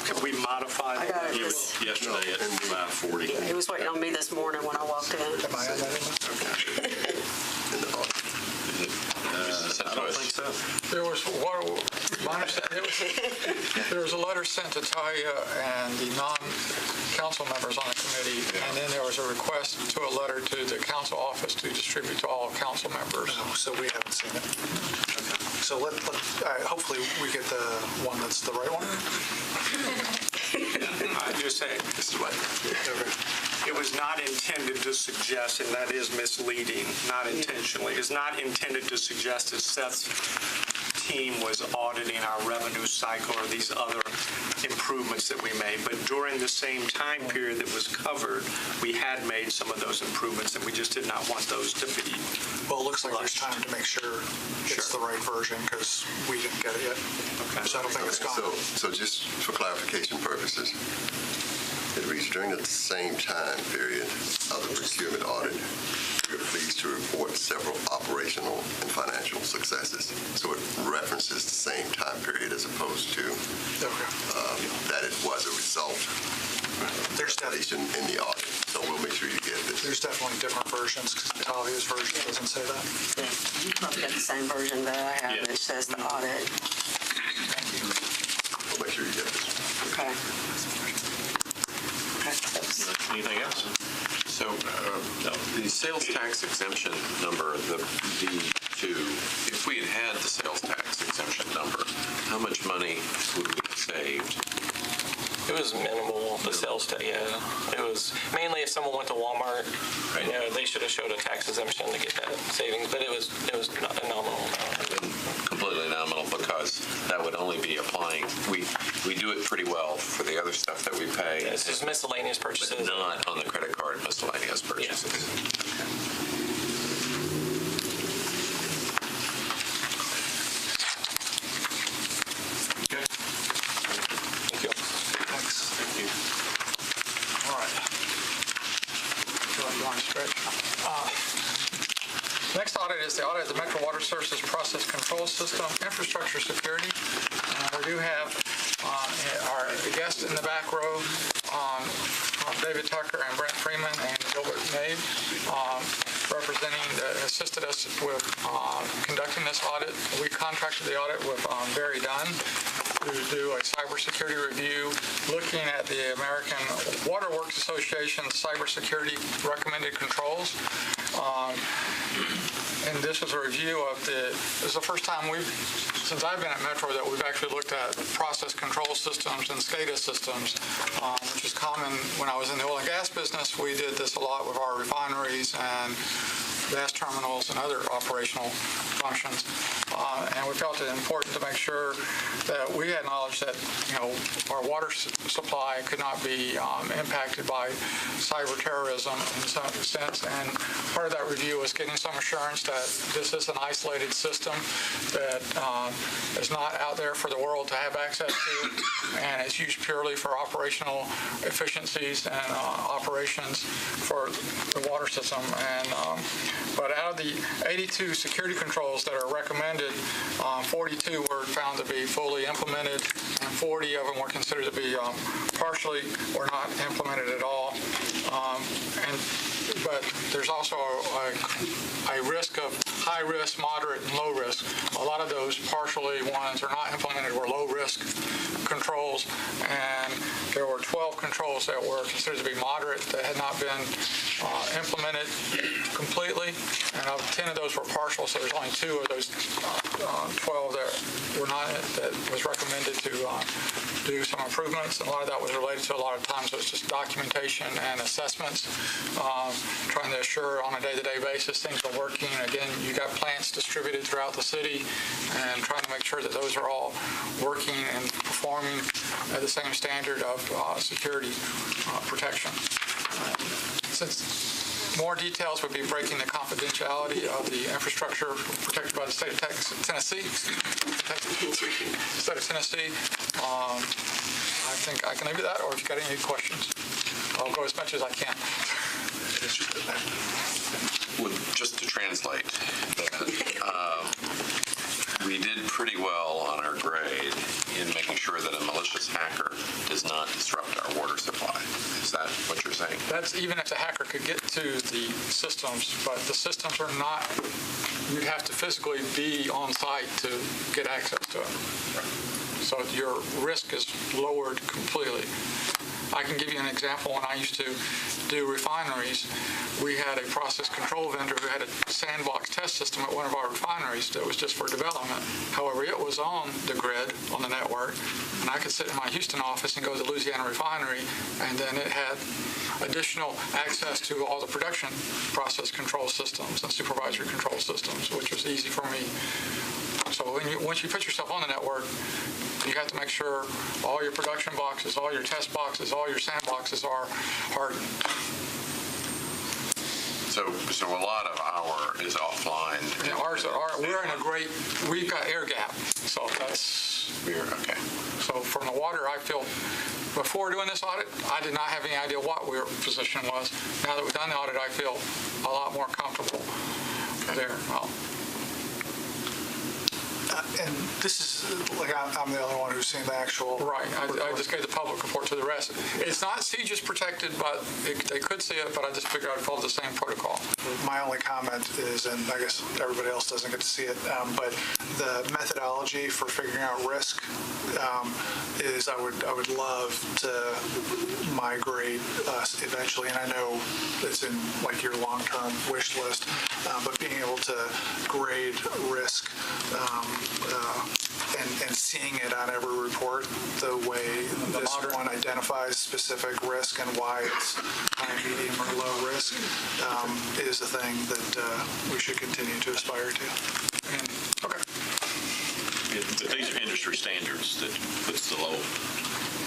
could we modify I got it. Yesterday at 5:40. He was waiting on me this morning when I walked in. Am I on that In the audit. I don't think so. There was there was a letter sent to Talia and the non-council members on the committee, and then there was a request to a letter to the council office to distribute to all council members. No, so we haven't seen it. So hopefully we get the one that's the right one. I'm just saying, this is what, it was not intended to suggest, and that is misleading, not intentionally, it's not intended to suggest that Seth's team was auditing our revenue cycle or these other improvements that we made. But during the same time period that was covered, we had made some of those improvements, and we just did not want those to be. Well, it looks like there's time to make sure it's the right version because we didn't get it yet. Okay. So I don't think it's gone. So just for clarification purposes, it reads during the same time period of the procurement audit, we are pleased to report several operational and financial successes. So it references the same time period as opposed to that it was a result There's in the audit. So we'll make sure you get this. There's definitely different versions because Talia's version doesn't say that. Yeah, you probably got the same version that I have that says the audit. We'll make sure you get this. Okay. Anything else? So the sales tax exemption number, the B2, if we had had the sales tax exemption number, how much money would we have saved? It was minimal, the sales tax, yeah. It was mainly if someone went to Walmart, you know, they should have showed a tax exemption to get that savings, but it was not a nominal amount. Completely nominal, because that would only be applying, we do it pretty well for the other stuff that we pay. Yeah, it's just miscellaneous purchases. But not on the credit card miscellaneous purchases. Okay. Thank you. Thanks. Thank you. All right. You want to stretch? Next audit is the audit of the Metro Water Services Process Control System Infrastructure Security. do have our guests in the back row, David Tucker and Brent Freeman and Gilbert Nave, assisted us with conducting this audit. We contracted the audit with Barry Dunn to do a cybersecurity review looking at the American Water Works Association's cybersecurity recommended controls. And this was a review of this is the first time since I've been at Metro, that we've actually looked at process control systems and SCADA systems, which is common when I was in the oil and gas business. We did this a lot with our refineries and gas terminals and other operational functions. And we felt it important to make sure that we had knowledge that, our water supply could not be impacted by cyber terrorism in some sense. And part of that review was getting some assurance that this is an isolated system that is not out there for the world to have access to, and it's used purely for operational efficiencies and operations for the water system. And but out of the 82 security controls that are recommended, 42 were found to be fully implemented, and 40 of them were considered to be partially or not implemented at all. But there's also a risk of high risk, moderate, and low risk. A lot of those partially ones are not implemented were low risk controls, and there were 12 controls that were considered to be moderate that had not been implemented completely, and 10 of those were partial, so there's only 2 of those 12 that were not, that was recommended to do some improvements. And a lot of that was related to a lot of times it was just documentation and assessments, trying to assure on a day-to-day basis things are working. Again, you got plants distributed throughout the city, and trying to make sure that those are all working and performing at the same standard of security protection. Since more details would be breaking the confidentiality of the infrastructure protected by the state of Tennessee. I think I can leave it at that, or if you've got any questions, I'll go as much as I can. Well, just to translate, we did pretty well on our grade in making sure that a malicious hacker does not disrupt our water supply. Is that what you're saying? That's even if the hacker could get to the systems, but the systems are not, you'd have to physically be on site to get access to it. So your risk is lowered completely. I can give you an example. When I used to do refineries, we had a process control vendor who had a sandbox test system at one of our refineries that was just for development. However, it was on the grid, on the network, and I could sit in my Houston office and go to the Louisiana refinery, and then it had additional access to all the production process control systems and supervisory control systems, which was easy for me. So once you put yourself on the network, you have to make sure all your production boxes, all your test boxes, all your sandboxes are hardened. So a lot of our is offline. And we're in a great, we've got air gap, so that's... Okay. So from the water, I feel, before doing this audit, I did not have any idea what our position was. Now that we've done the audit, I feel a lot more comfortable there. And this is, like, I'm the only one who's seen the actual... Right. I just gave the public report to the rest. It's not CGIS protected, but they could see it, but I just figured I'd follow the same protocol. My only comment is, and I guess everybody else doesn't get to see it, but the methodology for figuring out risk is I would love to migrate us eventually, and I know it's in like your long-term wish list, but being able to grade risk and seeing it on every report the way this one identifies specific risk and why it's high, medium, or low risk is a thing that we should continue to aspire to. Okay. But these are industry standards that puts the low.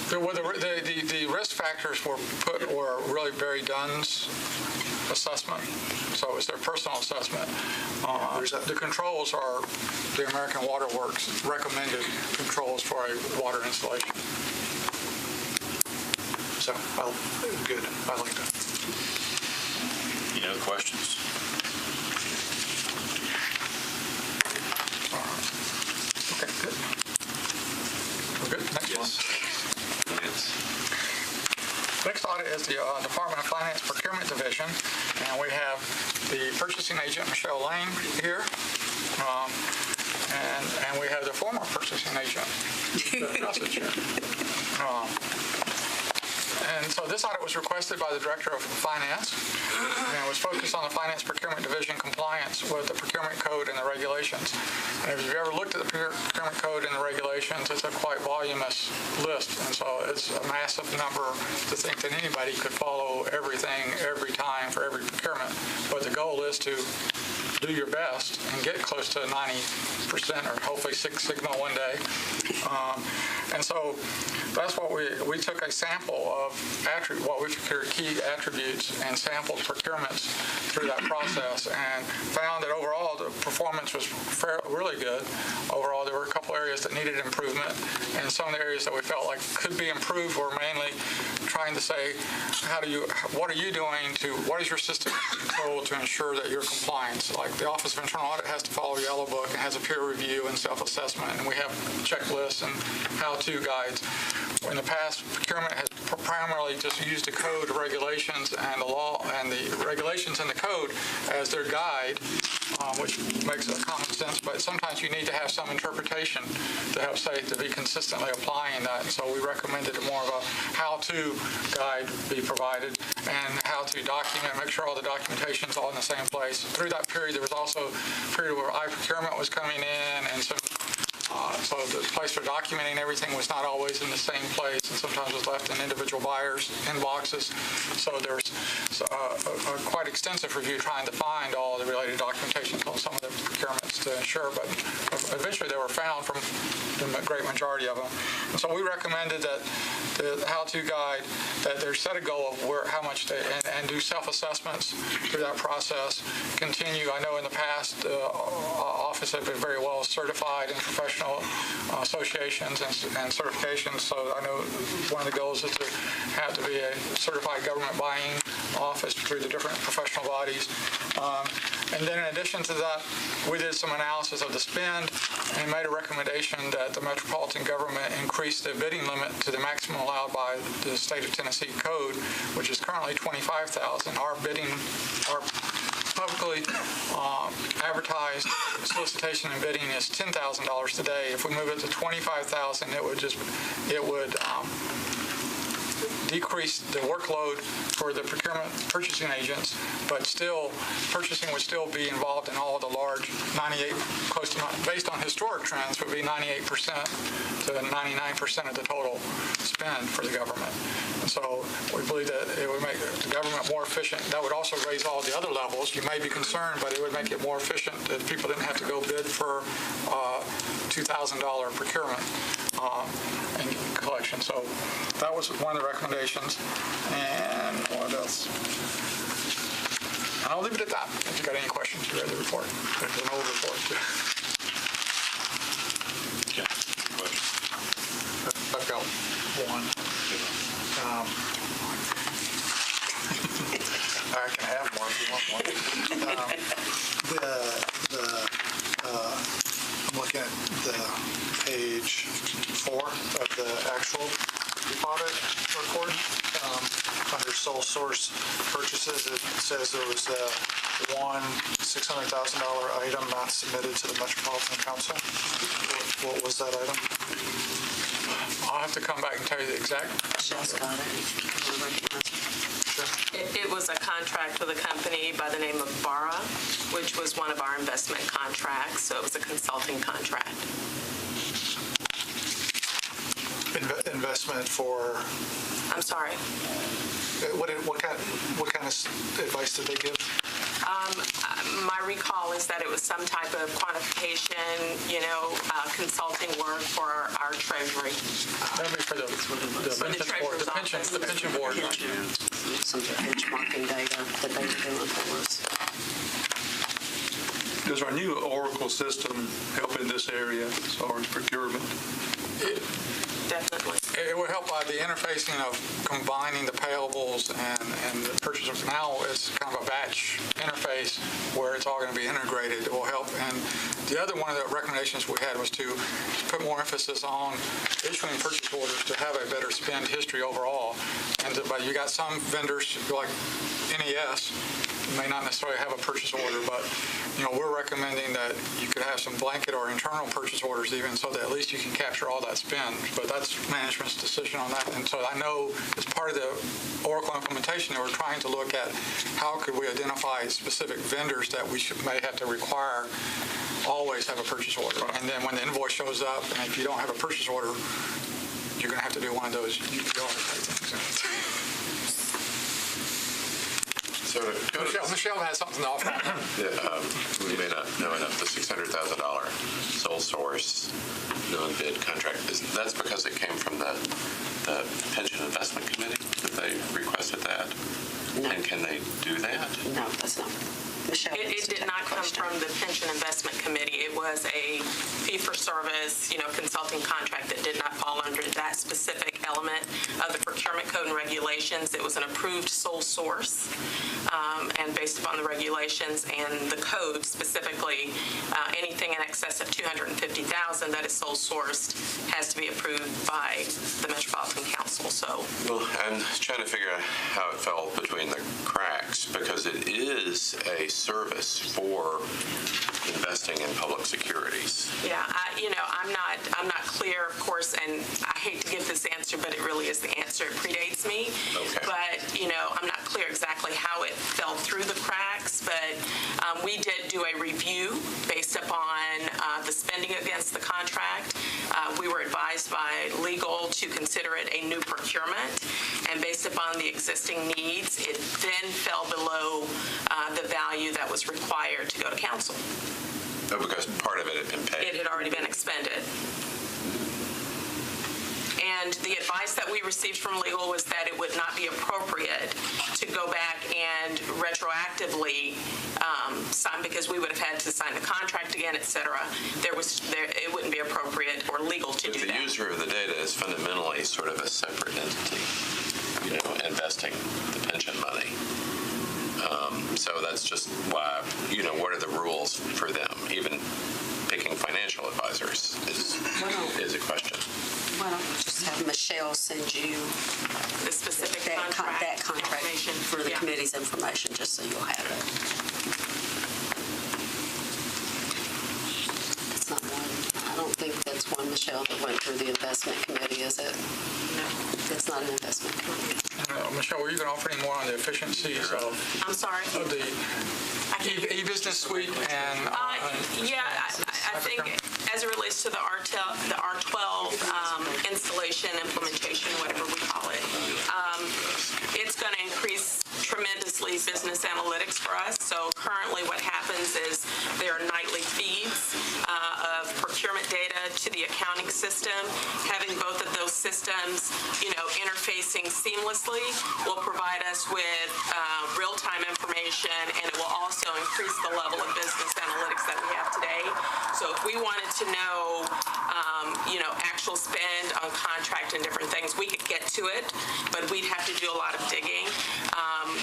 The risk factors were really Barry Dunn's assessment, so it's their personal assessment. The controls are the American Water Works recommended controls for a water installation. So, good. I like that. Any other questions? Okay, good. audit is the Department of Finance Procurement Division, and we have the purchasing agent, Michelle Lane, here. And we have the former purchasing agent, Jeff Gossett, here. And so this audit was requested by the Director of Finance, and it was focused on the Finance Procurement Division compliance with the procurement code and the regulations. And if you've ever looked at the procurement code and the regulations, it's a quite voluminous list, and so it's a massive number to think that anybody could follow everything every time for every procurement. But the goal is to do your best and get close to 90% or hopefully Six Sigma one day. And so that's what we took a sample of what we consider key attributes and sampled procurements through that process and found that overall the performance was really good. Overall, there were a couple areas that needed improvement, and some of the areas that we felt like could be improved were mainly trying to say, what is your system control to ensure that you're compliant? Like the Office of Internal Audit has to follow Yellow Book and has a peer review and self-assessment, and we have checklists and how-to guides. In the past, procurement has primarily just used the code, regulations, and the law, and the regulations and the code as their guide, which makes a common sense, but sometimes you need to have some interpretation to help say to be consistently applying that. And so we recommended more of a how-to guide be provided and how to document, make sure all the documentation is all in the same place. Through that period, there was also a period where iProcurement was coming in, and so the place for documenting everything was not always in the same place, and sometimes was left in individual buyers' inboxes. So there's a quite extensive review trying to find all the related documentation on some of the procurements to ensure, but eventually they were found from the great majority of them. And so we recommended that the how-to guide, that they set a goal of how much they, and do self-assessments through that process. Continue, I know in the past, the office had been very well certified in professional associations and certifications. So I know one of the goals is to have to be a certified government buying office through the different professional bodies. And then in addition to that, we did some analysis of the spend and made a recommendation that the metropolitan government increase the bidding limit to the maximum allowed by the state of Tennessee code, which is currently $25,000. Our publicly advertised solicitation and bidding is $10,000 today. If we move it to $25,000, it would decrease the workload for the procurement purchasing agents, but still purchasing would still be involved in all the large 98, close to, based on historic trends, would be 98% to 99% of the total spend for the government. And so we believe that it would make the government more efficient. That would also raise all the other levels. You may be concerned, but it would make it more efficient that people didn't have to go bid for $2,000 procurement and collection. So that was one of the recommendations. And what else? And I'll leave it at that. If you got any questions, you read the report. It's an old report, too. Okay. Questions? I've got one. I can have more if you want one. I'm looking at the page 4 of the actual audit report. Under sole source purchases, it says there was one $600,000 item not submitted to the Metropolitan Council. What was that item? I'll have to come back and tell you the exact. Just got it. It was a contract with a company by the name of Barra, which was one of our investment contracts, so it was a consulting contract. Investment for? I'm sorry? What kind of advice did they give? My recall is that it was some type of quantification, consulting work for our treasury. That'd be for the pension board. Some benchmarking data that they were doing for us. Does our new Oracle system help in this area as far as procurement? definitely. It would help by the interfacing of combining the payables and the purchases. Now it's kind of a batch interface where it's all going to be integrated. It will help. And the other one of the recommendations we had was to put more emphasis on issuing purchase orders to have a better spend history overall. But you got some vendors like NES may not necessarily have a purchase order, but we're recommending that you could have some blanket or internal purchase orders even, so that at least you can capture all that spend. But that's management's decision on that. And so I know as part of the Oracle implementation, they were trying to look at how could we identify specific vendors that we may have to require always have a purchase order. And then when the invoice shows up, and if you don't have a purchase order, you're going to have to do one of those UPR type things. So Michelle has something to offer. We may not know enough. The $600,000 sole source non-bid contract, that's because it came from the Pension Investment Committee that they requested that? No. And can they do that? No, that's not. Michelle, It did not come from the Pension Investment Committee. It was a fee-for-service, consulting contract that did not fall under that specific element of the procurement code and regulations. It was an approved sole source, and based upon the regulations and the code specifically, anything in excess of $250,000 that is sole sourced has to be approved by the Metropolitan Council. So, well, I'm trying to figure out how it fell between the cracks, because it is a service for investing in public securities. yeah, I'm not clear, of course, and I hate to give this answer, but it really is the answer. It predates me. Okay. But, I'm not clear exactly how it fell through the cracks, but we did do a review based upon the spending against the contract. We were advised by legal to consider it a new procurement, and based upon the existing needs, it then fell below the value that was required to go to council. Oh, because part of it had been paid. It had already been expended. And the advice that we received from legal was that it would not be appropriate to go back and retroactively sign, because we would have had to sign the contract again, et cetera. It wouldn't be appropriate or legal to do that. The user of the data is fundamentally sort of a separate entity, investing the pension money. So that's just why, what are the rules for them? Even picking financial advisors is a question. Why don't we just have Michelle send you The specific that contract contract information. for the Yeah. committee's information, just so you'll have it. That's not one. I don't think that's one, Michelle, that went through the investment committee, is it? No. That's not an investment committee. Michelle, were you going to offer any more on the efficiencies of I'm sorry. the e-business suite and? I think as it relates to the R12 installation, implementation, whatever we call it, it's going to increase tremendously business analytics for us. So currently what happens is there are nightly feeds of procurement data to the accounting system. Having both of those systems, interfacing seamlessly will provide us with real-time information, and it will also increase the level of business analytics that we have today. So if we wanted to know, actual spend on contract and different things, we could get to it, but we'd have to do a lot of digging.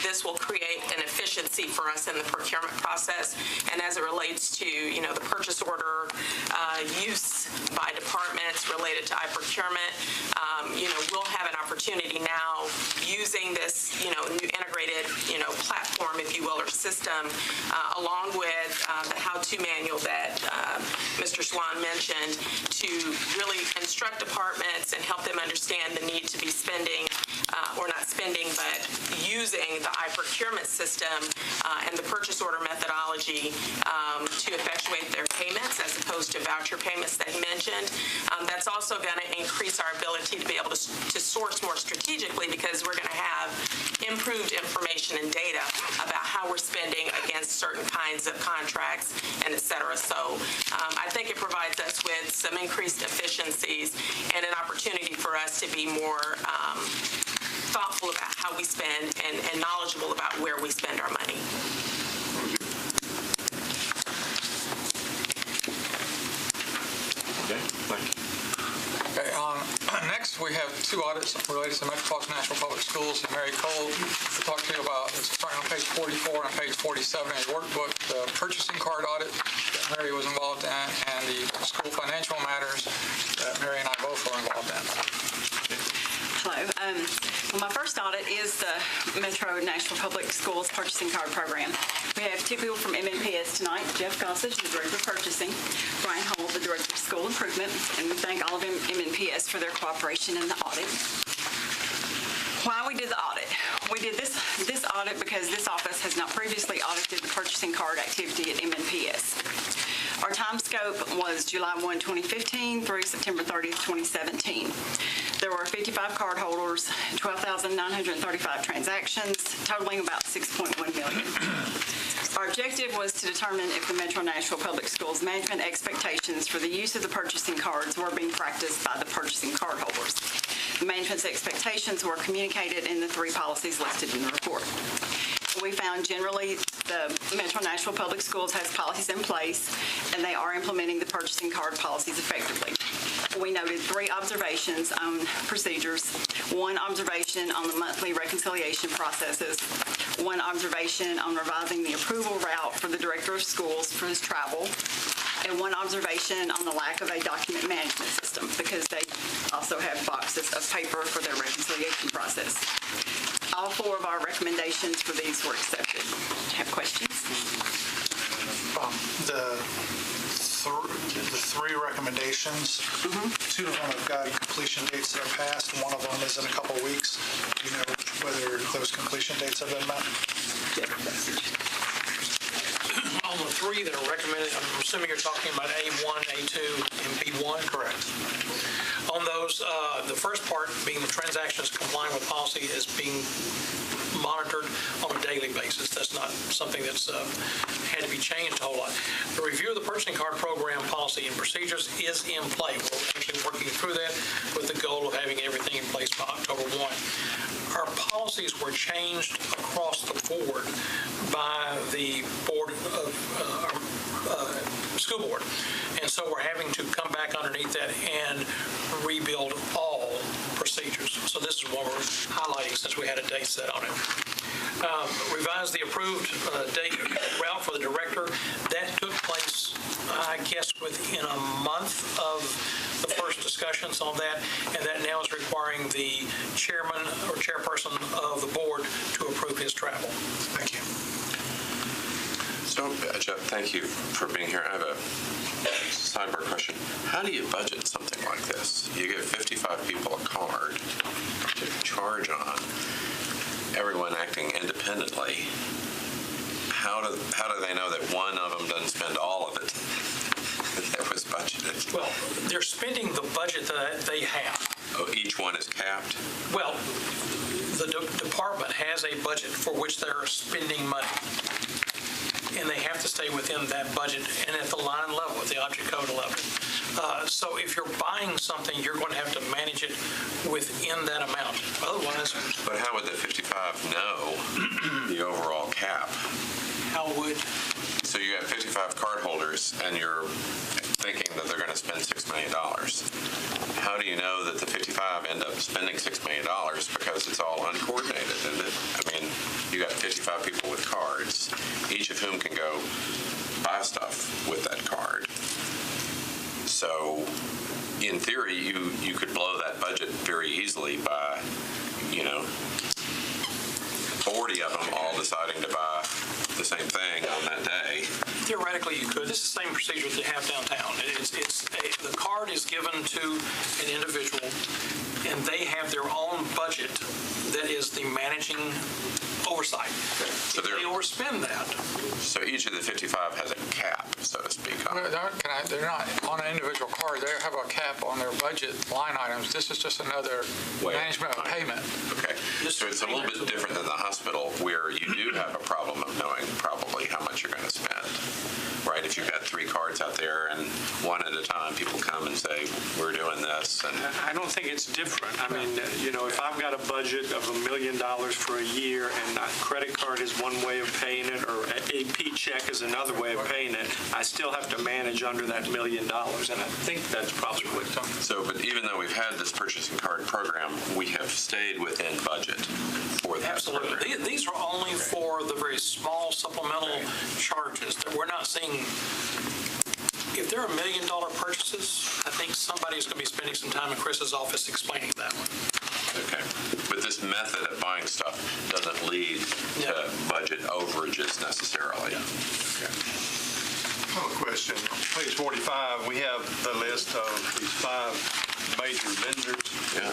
This will create an efficiency for us in the procurement process. And as it relates to, the purchase order use by departments related to iProcurement, we'll have an opportunity now using this, new integrated, platform, if you will, or system, along with the how-to manual that Mr. Swan mentioned, to really instruct departments and help them understand the need to be spending, or not spending, but using the iProcurement system and the purchase order methodology to effectuate their payments as opposed to voucher payments that he mentioned. That's also going to increase our ability to be able to source more strategically, because we're going to have improved information and data about how we're spending against certain kinds of contracts and et cetera. So I think it provides us with some increased efficiencies and an opportunity for us to be more thoughtful about how we spend and knowledgeable about where we spend our money. Okay, thank you. Okay, next Next, we have two audits related to Metropolitan Nashville Public Schools. And Mary Cole will talk to you about, it's starting on page 44 and page 47 in your workbook, the purchasing card audit that Mary was involved in, and the school financial matters that Mary and I both were involved in. Hello. Well, my first audit is the Metro Nashville Public Schools Purchasing Card Program. We have two people from MNPS tonight, Jeff Gossage, the Director of Purchasing, Brian Hull, the Director of School Improvement, and we thank all of MNPS for their cooperation in the audit. Why we did the audit? We did this audit because this office has not previously audited the purchasing card activity at MNPS. Our time scope was July 1, 2015 through September 30th, 2017. There were 55 card holders, 12,935 transactions, totaling about $6.1 million. Our objective was to determine if the Metro Nashville Public Schools management expectations for the use of the purchasing cards were being practiced by the purchasing card holders. The management's expectations were communicated in the three policies listed in the report. We found generally the Metro Nashville Public Schools has policies in place, and they are implementing the purchasing card policies effectively. We noted 3 observations on procedures, 1 observation on the monthly reconciliation processes, 1 observation on revising the approval route for the Director of Schools for his travel, and 1 observation on the lack of a document management system, because they also have boxes of paper for their reconciliation process. All 4 of our recommendations for these were accepted. Do you have questions? The 3 recommendations, 2 of them have got completion dates that are passed. 1 of them is in a couple weeks. Do you know whether those completion dates have been met? On the 3 that are recommended, I'm assuming you're talking about A1, A2, and B1? Correct. On those, the first part being the transactions complying with policy is being monitored on a daily basis. That's not something that's had to be changed a whole lot. The review of the purchasing card program policy and procedures is in play. We're actually working through that with the goal of having everything in place by October 1. Our policies were changed across the board by the board of school board. And so we're having to come back underneath that and rebuild all procedures. So this is what we're highlighting since we had a date set on it. Revise the approved date route for the director. That took place, I guess, within a month of the first discussions on that, and that now is requiring the chairman or chairperson of the board to approve his travel. Thank you. So, Jeff, thank you for being here. I have a sidebar question. How do you budget something like this? You give 55 people a card to charge on, everyone acting independently. How do they know that one of them doesn't spend all of it that was budgeted? Well, they're spending the budget that they have. Oh, each one is capped? Well, the department has a budget for which they're spending money, and they have to stay within that budget and at the line level, at the object code level. So if you're buying something, you're going to have to manage it within that amount. Otherwise... But how would the 55 know the overall cap? How would... So you have 55 cardholders, and you're thinking that they're going to spend $6 million. How do you know that the 55 end up spending $6 million because it's all uncoordinated, isn't it? I mean, you got 55 people with cards, each of whom can go buy stuff with that card. So, in theory, you could blow that budget very easily by, 40 of them all deciding to buy the same thing on that day. Theoretically, you could. This is the same procedure they have downtown. The card is given to an individual, and they have their own budget that is the managing oversight. So if they overspend that. So each of the 55 has a cap, so to speak. They're not on an individual card. They have a cap on their budget line items. This is just another management of payment. Okay. So it's a little bit different than the hospital, where you do have a problem of knowing probably how much you're going to spend. Right? If you've got 3 cards out there and one at a time, people come and say, we're doing this. And I don't think it's different. I mean, if I've got a budget of $1 million for a year and a credit card is one way of paying it or an AP check is another way of paying it, I still have to manage under that $1 million, and I think that's probably what. So, but even though we've had this purchasing card program, we have stayed within budget for that Absolutely. program. These are only for the very small supplemental charges that we're not seeing. If there are $1 million purchases, I think somebody's going to be spending some time in Chris's office explaining that one. Okay. But this method of buying stuff doesn't lead to budget overages necessarily. Okay. I have a question. On page 45, we have the list of these 5 major vendors. Yeah.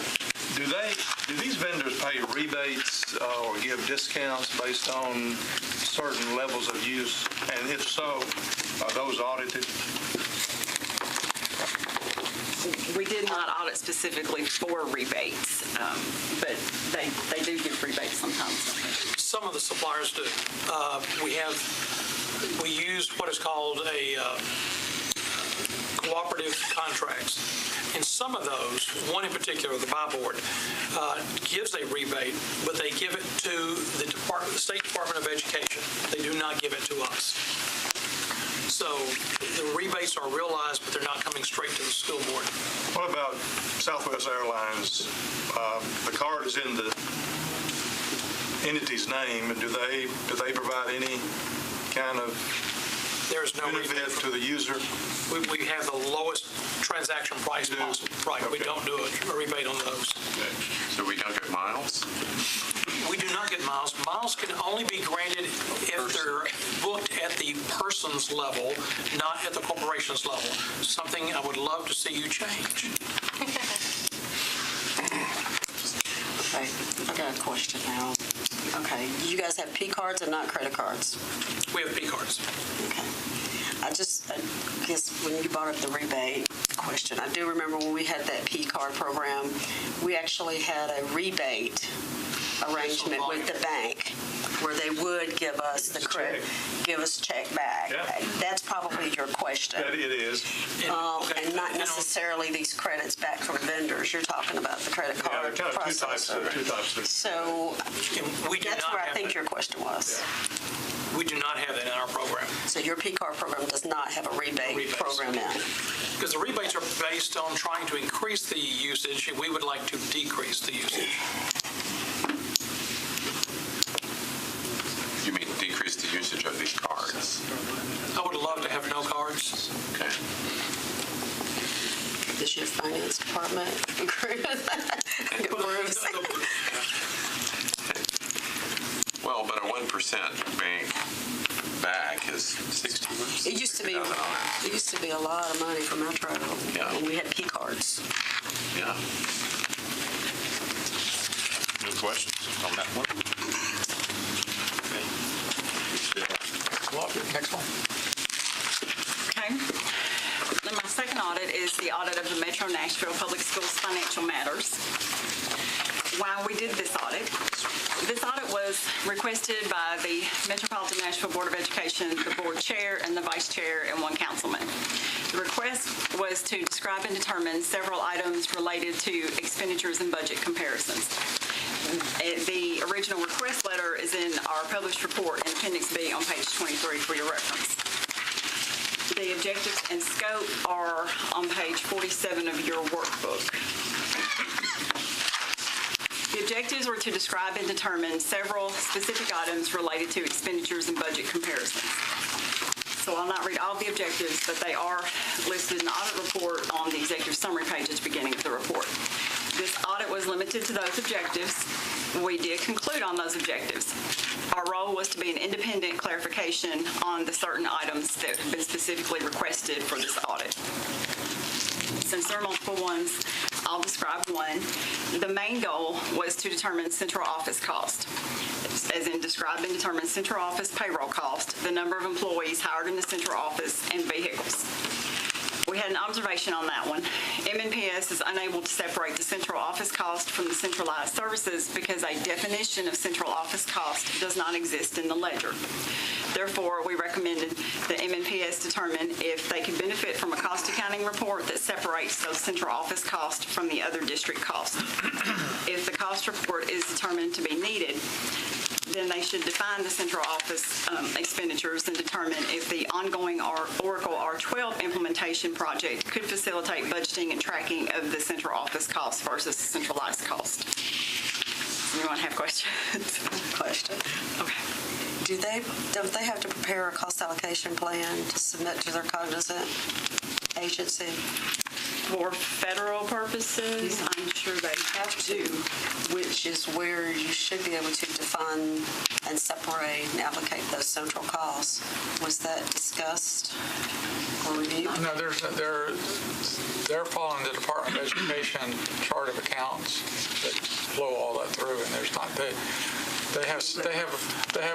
Do these vendors pay rebates or give discounts based on certain levels of use? And if so, are those audited? We did not audit specifically for rebates, but they do give rebates sometimes. Some of the suppliers do. We use what is called a cooperative contracts. And some of those, one in particular, the buy board, gives a rebate, but they give it to the State Department of Education. They do not give it to us. So the rebates are realized, but they're not coming straight to the school board. What about Southwest Airlines? The card is in the entity's name, and do they provide any kind of There's no benefit to the user? We have the lowest transaction price possible. Right, we don't do a rebate on those. Okay. So we don't get miles? We do not get miles. Miles can only be granted if they're booked at the person's level, not at the corporation's level. Something I would love to see you change. Okay, I got a question now. Okay, you guys have P cards and not credit cards? We have P cards. Okay. I guess when you brought up the rebate question, I do remember when we had that P card program, we actually had a rebate arrangement with the bank where they would give us the credit, give us check back. Yeah. That's probably your question. That it is. And not necessarily these credits back from vendors. You're talking about the credit Yeah, card kind of process. two types. So We do that's not where I have think that. your question was. We do not have that in our program. So your P card program does not have a rebate Rebates. program in. Because the rebates are based on trying to increase the usage, and we would like to decrease the usage. You mean decrease the usage of these cards? I would love to have no cards. Okay. Does your finance department agree with that? Approves. Well, but a 1% bank back is 60. It used to be a lot of money for Metro when we had P cards. Yeah. Any questions on that one? Next one. Okay. Then my second audit is the audit of the Metro Nashville Public Schools financial matters. Why we did this audit was requested by the Metropolitan Nashville Board of Education, the board chair and the vice chair and one councilman. The request was to describe and determine several items related to expenditures and budget comparisons. The original request letter is in our published report in Appendix B on page 23 for your reference. The objectives and scope are on page 47 of your workbook. The objectives were to describe and determine several specific items related to expenditures and budget comparisons. So I'll not read all the objectives, but they are listed in the audit report on the executive summary page at the beginning of the report. This audit was limited to those objectives. We did conclude on those objectives. Our role was to be an independent clarification on the certain items that have been specifically requested for this audit. Since there are multiple ones, I'll describe one. The main goal was to determine central office cost, as in describe and determine central office payroll cost, the number of employees hired in the central office, and vehicles. We had an observation on that one. MNPS is unable to separate the central office cost from the centralized services because a definition of central office cost does not exist in the ledger. Therefore, we recommended that MNPS determine if they could benefit from a cost accounting report that separates those central office costs from the other district costs. If the cost report is determined to be needed, then then they should define the central office expenditures and determine if the ongoing Oracle R12 implementation project could facilitate budgeting and tracking of the central office costs versus centralized cost. Anyone have questions? Question. Okay. Don't they have to prepare a cost allocation plan to submit to their cognizant agency? For federal purposes, I'm sure they have to. Which is where you should be able to define and separate and allocate those central costs. Was that discussed or reviewed? No, they're following the Department of Education chart of accounts that flow all that through, and there's not, they have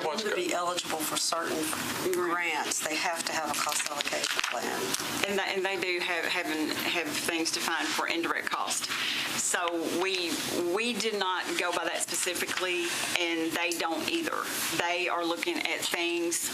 what's To be eligible for certain grants, they have to have a cost allocation plan. And they do have things defined for indirect cost. So we did not go by that specifically, and they don't either. They are looking at things,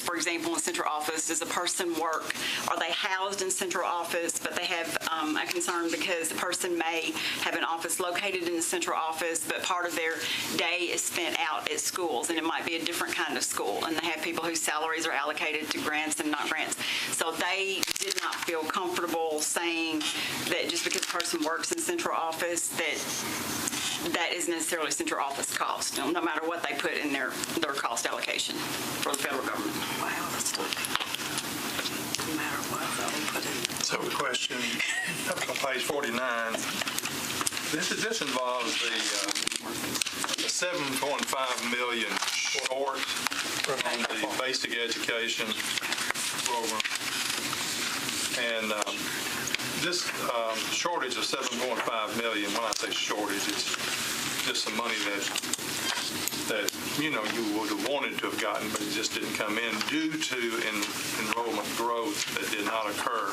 for example, in central office, does a person work? Are they housed in central office, but they have a concern because the person may have an office located in the central office, but part of their day is spent out at schools, and it might be a different kind of school, and they have people whose salaries are allocated to grants and not grants. So they did not feel comfortable saying that just because a person works in central office that is necessarily central office cost, no matter what they put in their cost allocation for the federal government. Wow, that's not good. No matter what they put in. So the question, up on page 49, this involves the 7.5 million short on the basic education program. And this shortage of 7.5 million, when I say shortage, it's just some money that you would have wanted to have gotten, but it just didn't come in due to enrollment growth that did not occur.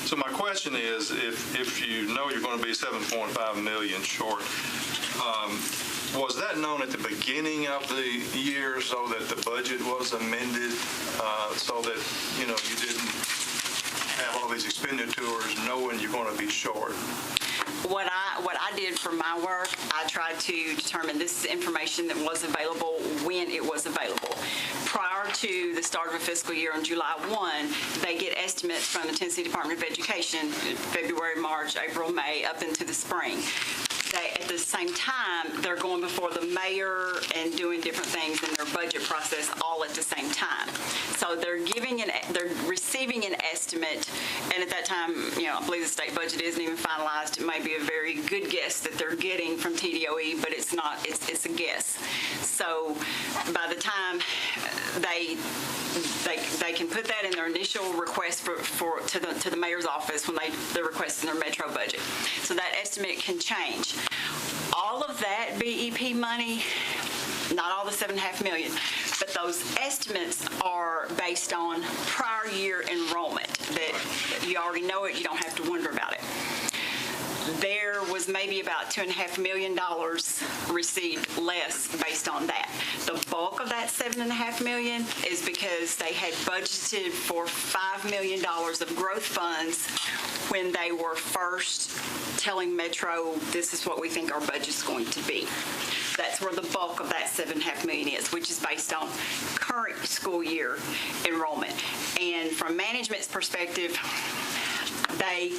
So my question is, if you know you're going to be 7.5 million short, was that known at the beginning of the year so that the budget was amended so that you didn't have all these expenditures knowing you're going to be short? What I did for my work, I tried to determine this is information that was available when it was available. Prior to the start of a fiscal year on July 1, they get estimates from the Tennessee Department of Education, February, March, April, May, up into the spring. At the same time, they're going before the mayor and doing different things in their budget process all at the same time. So they're receiving an estimate, and at that time, I believe the state budget isn't even finalized. It may be a very good guess that they're getting from TDOE, but it's not. It's a guess. So by the time they can put that in their initial request to the mayor's office when they're requesting their Metro budget. So that estimate can change. All of that BEP money, not all the $7.5 million, but those estimates are based on prior year enrollment. That you already know it, you don't have to wonder about it. There was maybe about $2.5 million received less based on that. The bulk of that $7.5 million is because they had budgeted for $5 million of growth funds when they were first telling Metro, this is what we think our budget's going to be. That's where the bulk of that $7.5 million is, which is based on current school year enrollment. And from management's perspective, they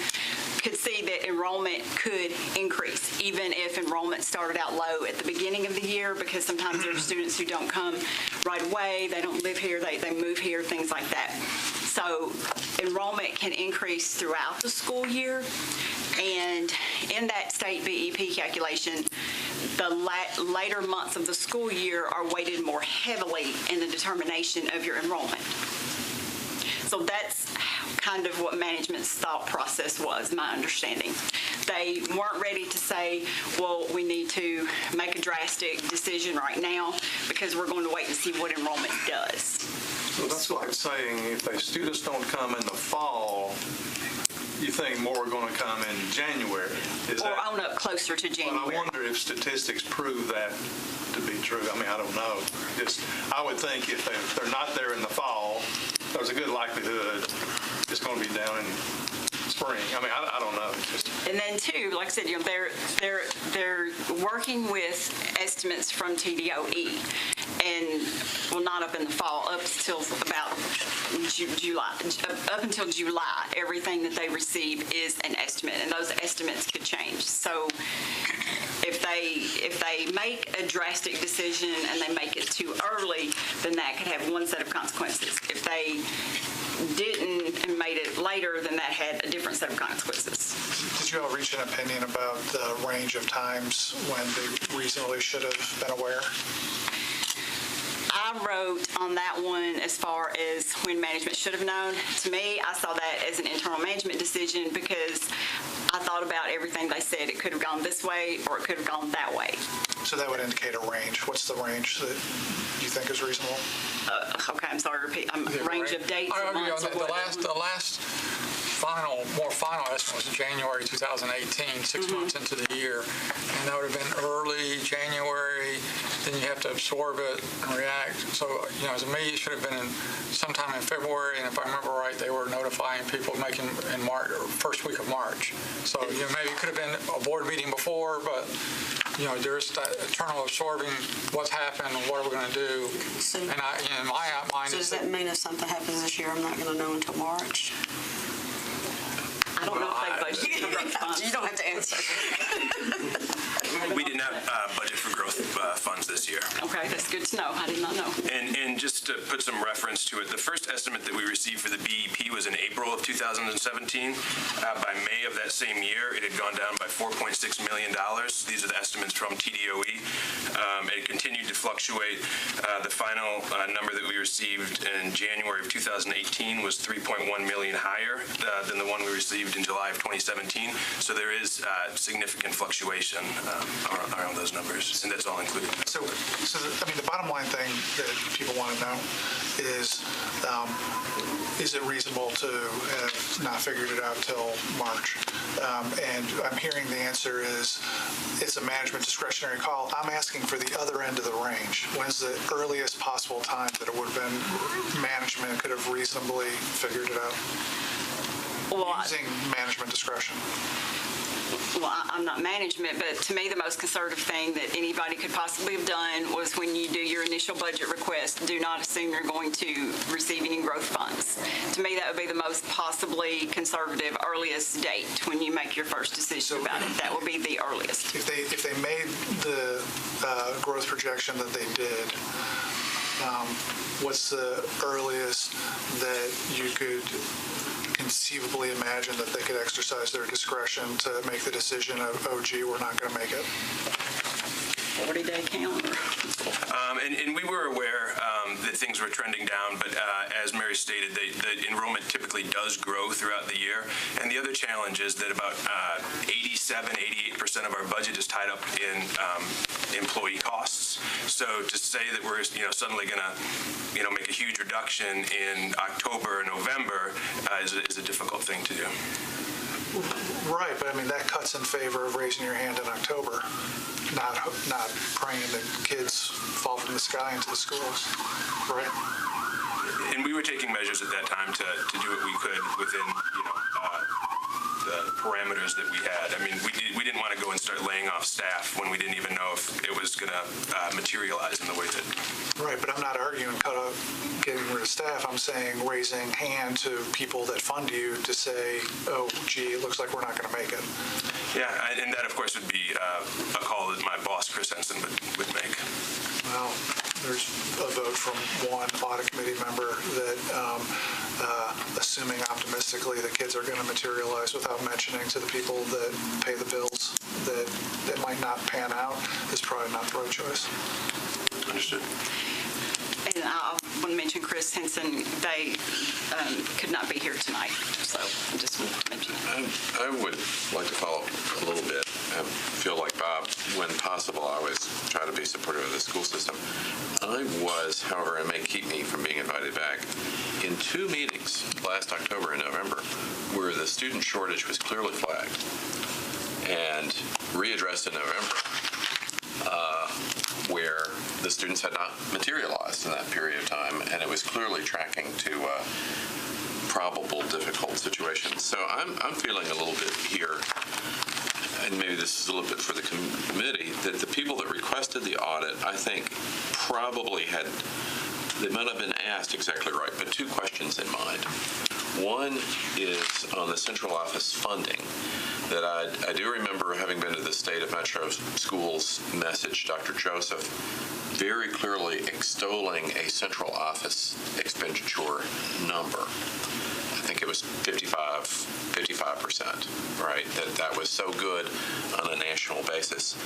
could see that enrollment could increase, even if enrollment started out low at the beginning of the year, because sometimes there are students who don't come right away, they don't live here, they move here, things like that. So enrollment can increase throughout the school year, and in that state BEP calculation, the later months of the school year are weighted more heavily in the determination of your enrollment. So that's kind of what management's thought process was, my understanding. They weren't ready to say, well, we need to make a drastic decision right now because we're going to wait and see what enrollment does. So that's like saying if the students don't come in the fall, you think more are going to come in January. Or on up closer to January. Well, I wonder if statistics prove that to be true. I mean, I don't know. I would think if they're not there in the fall, there's a good likelihood it's going to be down in spring. I mean, I don't know. It's just, And then too, like I said, they're working with estimates from TDOE, and well, not up in the fall, up till about July. Up until July, everything that they receive is an estimate, and those estimates could change. So if they make a drastic decision and they make it too early, then that could have one set of consequences. If they didn't and made it later, then that had a different set of consequences. Did you all reach an opinion about the range of times when they reasonably should have been aware? I wrote on that one as far as when management should have known. To me, I saw that as an internal management decision because I thought about everything they said. It could have gone this way or it could have gone that way. So that would indicate a range. What's the range that you think is reasonable? Okay, I'm sorry, repeat. Range of dates I and argue months. on the last more final estimate was January 2018, 6 months into the year. And that would have been early January, then you have to absorb it and react. So, to me, it should have been sometime in February, and if I remember right, they were notifying people making in March, or first week of March. So, maybe it could have been a board meeting before, but, there's that eternal absorbing what's happened and what are we going to do. So, and in my mind, so does that mean if something happens this year, I'm not going to know until March? I don't know if they budgeted. You don't have to answer. We did not budget for growth funds this year. Okay, that's good to know. I did not know. And just to put some reference to it, the first estimate that we received for the BEP was in April of 2017. By May of that same year, it had gone down by $4.6 million. These are the estimates from TDOE. It continued to fluctuate. The final number that we received in January of 2018 was $3.1 million higher than the one we received in July of 2017. So there is significant fluctuation around those numbers, and that's all included. So the bottom line thing that people want to know is it reasonable to have not figured it out till March? And I'm hearing the answer is it's a management discretionary call. I'm asking for the other end of the range. When's the earliest possible time that it would have been management could have reasonably figured it out? Using management discretion. Well, I'm not management, but to me, the most conservative thing that anybody could possibly have done was when you do your initial budget request, do not assume you're going to receive any growth funds. To me, that would be the most possibly conservative earliest date when you make your first decision about it. That would be the earliest. If they made the growth projection that they did, what's the earliest that you could conceivably imagine that they could exercise their discretion to make the decision of, oh, gee, we're not going to make it? 40-day calendar. And we were aware that things were trending down, but as Mary stated, the enrollment typically does grow throughout the year. And the other challenge is that about 88% of our budget is tied up in employee costs. So to say that we're suddenly going to make a huge reduction in October or November is a difficult thing to do. Right, but I mean, that cuts in favor of raising your hand in October, not praying that kids fall from the sky into the schools, right? And we were taking measures at that time to do what we could within, the parameters that we had. I mean, we didn't want to go and start laying off staff when we didn't even know if it was going to materialize in the way that. Right, but I'm not arguing getting rid of staff. I'm saying raising hand to people that fund you to say, oh, gee, it looks like we're not going to make it. Yeah, and that, of course, would be a call that my boss, Chris Henson, would make. Well, there's a vote from one audit committee member that assuming optimistically that kids are going to materialize without mentioning to the people that pay the bills that it might not pan out is probably not pro-choice. Understood. And I want to mention Chris Henson. They could not be here tonight, so I just want to mention that. I would like to follow up a little bit. I feel like Bob, when possible, I always try to be supportive of the school system. I was, however, it may keep me from being invited back, in 2 meetings last October and November where the student shortage was clearly flagged and readdressed in November, where the students had not materialized in that period of time, and it was clearly tracking to improbable, difficult situations. So I'm feeling a little bit here, and maybe this is a little bit for the committee, that the people that requested the audit, I think, probably had, they might have been asked exactly right, but two questions in mind. One is on the central office funding, that I do remember, having been to the State of Metro Schools message, Dr. Joseph very clearly extolling a central office expenditure number. I think it was 55%, right? That was so good on a national basis.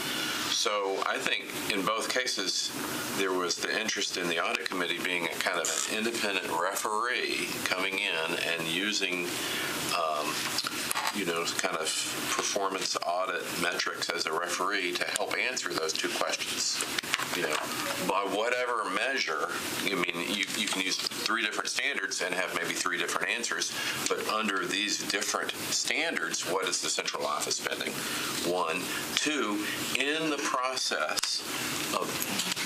So I think in both cases, there was the interest in the audit committee being a kind of an independent referee coming in and using kind of performance audit metrics as a referee to help answer those two questions. By whatever measure, you can use three different standards and have maybe three different answers, but under these different standards, what is the central office spending? One. Two, in the process of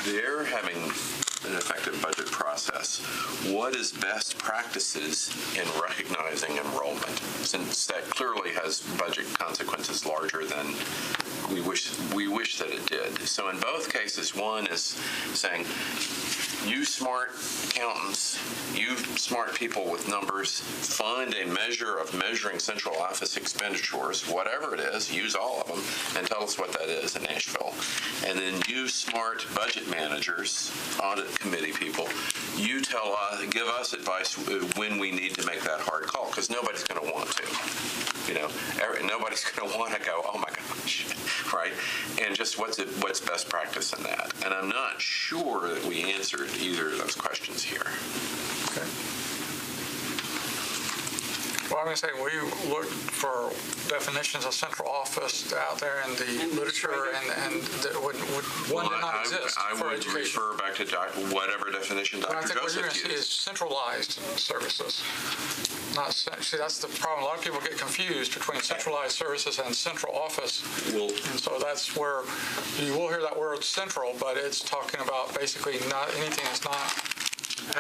their having an effective budget process, what is best practices in recognizing enrollment, since that clearly has budget consequences larger than we wish that it did. So in both cases, one is saying, you smart accountants, you smart people with numbers, find a measure of measuring central office expenditures, whatever it is, use all of them, and tell us what that is in Nashville. And then you smart budget managers, audit committee people, you give us advice when we need to make that hard call, because nobody's going to want to. Nobody's going to want to go, oh my gosh, right? And just what's best practice in that? And I'm not sure that we answered either of those questions here. Okay. Well, I'm going to say we looked for definitions of central office out there in the literature, and that one did not exist for education. I would refer back to whatever definition Dr. Joseph used. I think what you're going to see is centralized services. See, that's the problem. A lot of people get confused between centralized services and central office. And so that's where you will hear that word central, but it's talking about basically not anything that's not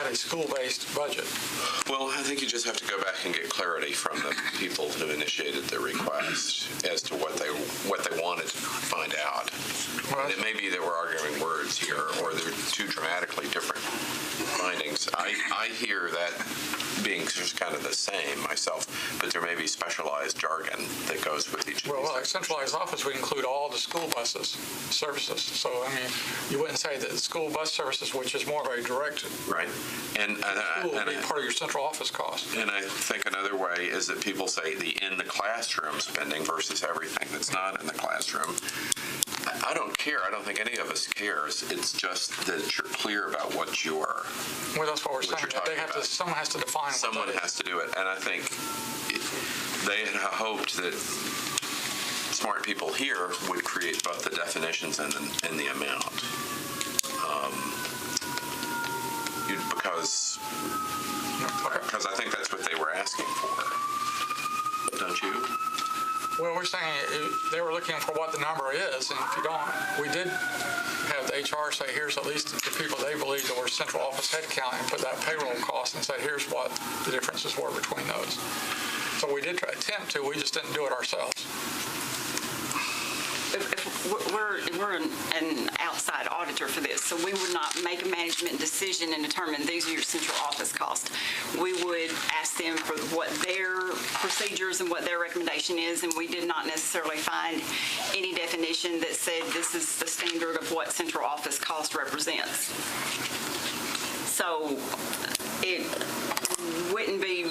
at a school-based budget. Well, I think you just have to go back and get clarity from the people who initiated the request as to what they wanted to find out. And it may be that we're arguing words here, or they're two dramatically different findings. I hear that being just kind of the same myself, but there may be specialized jargon that goes with each of these. Well, like centralized office, we include all the school buses services. So, you wouldn't say that school bus services, which is more of a direct right, and would be part of your central office cost. And I think another way is that people say the in the classroom spending versus everything that's not in the classroom. I don't care. I don't think any of us cares. It's just that you're clear about what you are. Well, that's what we're saying. Someone has to define. Someone has to do it, and I think they had hoped that smart people here would create both the definitions and the amount. Because I think that's what they were asking for. Don't you? Well, we're saying they were looking for what the number is, and if you don't, we did have the HR say, here's at least the people they believed that were central office headcount, and put that payroll cost and say, here's what the differences were between those. So we did attempt to, we just didn't do it ourselves. We're an outside auditor for this, so we would not make a management decision and determine these are your central office costs. We would ask them for what their procedures and what their recommendation is, and we did not necessarily find any definition that said this is the standard of what central office cost represents. So it wouldn't be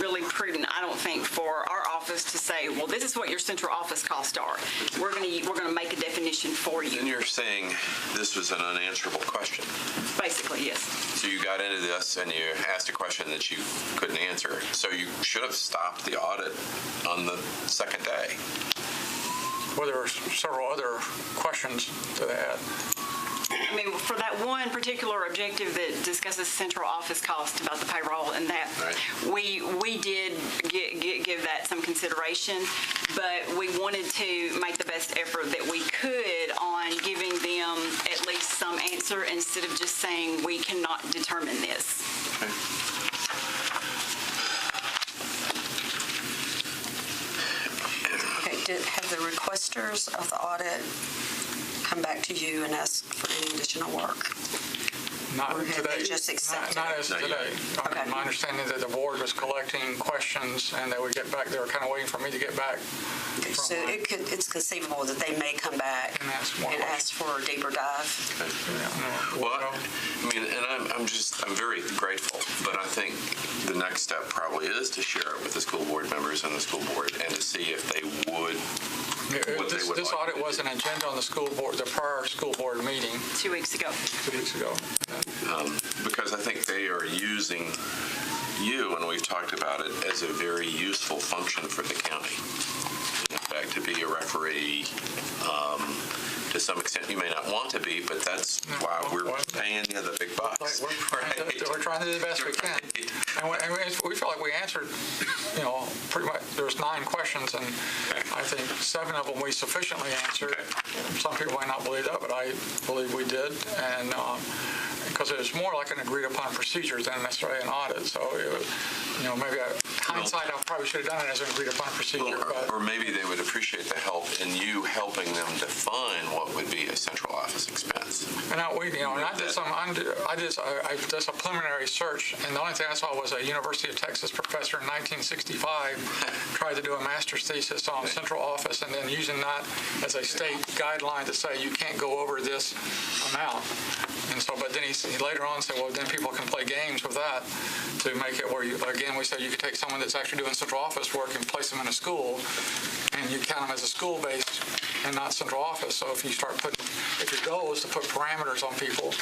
really prudent, I don't think, for our office to say, well, this is what your central office costs are. We're going to make a definition for you. And you're saying this was an unanswerable question. Basically, yes. So you got into this and you asked a question that you couldn't answer. So you should have stopped the audit on the second day. Well, there were several other questions that they had. For that one particular objective that discusses central office cost about the payroll and that, we did give that some consideration, but we wanted to make the best effort that we could on giving them at least some answer instead of just saying we cannot determine this. Okay. requesters of the audit come back to you and ask for any additional work? Not Or have today. they just accepted Not it? as today. Okay. My understanding is that the board was collecting questions, and they would get back, they were kind of waiting for me to get back. Okay, so it's conceivable that they may come back And ask more and ask for a deeper dive. Well, I mean, and I'm very grateful, but I think the next step probably is to share it with the school board members and the school board and to see if they would, what they would This like audit to was do. an agenda on the school board, the prior school board meeting 2 weeks ago. 2 weeks ago. Because I think they are using you, and we've talked about it, as a very useful function for the county. In fact, to be a referee, to some extent, you may not want to be, but that's why we're paying you the big bucks. We're trying to do the best we can. And we feel like we answered, pretty much, there's 9 questions, and I think 7 of them we sufficiently answered. Some people might not believe that, but I believe we did. And because it was more like an agreed upon procedure than necessarily an audit. So, maybe hindsight, I probably should have done it as an agreed upon procedure. Or maybe they would appreciate the help in you helping them define what would be a central office expense. And I did a preliminary search, and the only thing I saw was a University of Texas professor in 1965 tried to do a master's thesis on central office, and then using that as a state guideline to say you can't go over this amount. And so, but then he later on said, well, then people can play games with that to make it where we said you could take someone that's actually doing central office work and place them in a school, and you count them as a school-based and not central office. So if your goal is to put parameters on people,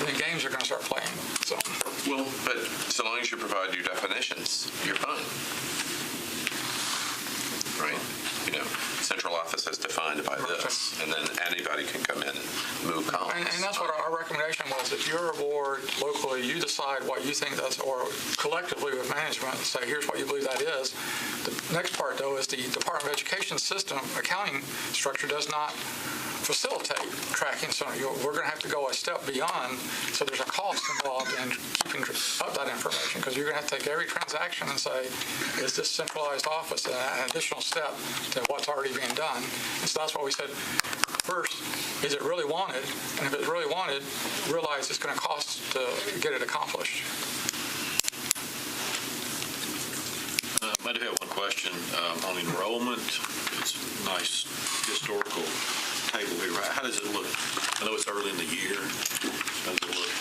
then games are going to start playing. So. Well, but so long as you provide your definitions, you're fine. Right? Central office is defined by this, and then anybody can come in and move columns. And that's what our recommendation was. If you're a board locally, you decide what you think that's, or collectively with management, say, here's what you believe that is. The next part, though, is the Department of Education system accounting structure does not facilitate tracking. So we're going to have to go a step beyond. So there's a cost involved in keeping up that information, because you're going to have to take every transaction and say, is this centralized office an additional step to what's already being done? And so that's what we said. First, is it really wanted? And if it's really wanted, realize it's going to cost to get it accomplished. I do have one question on enrollment. It's a nice historical table here. How does it look? I know it's early in the year. How does it look?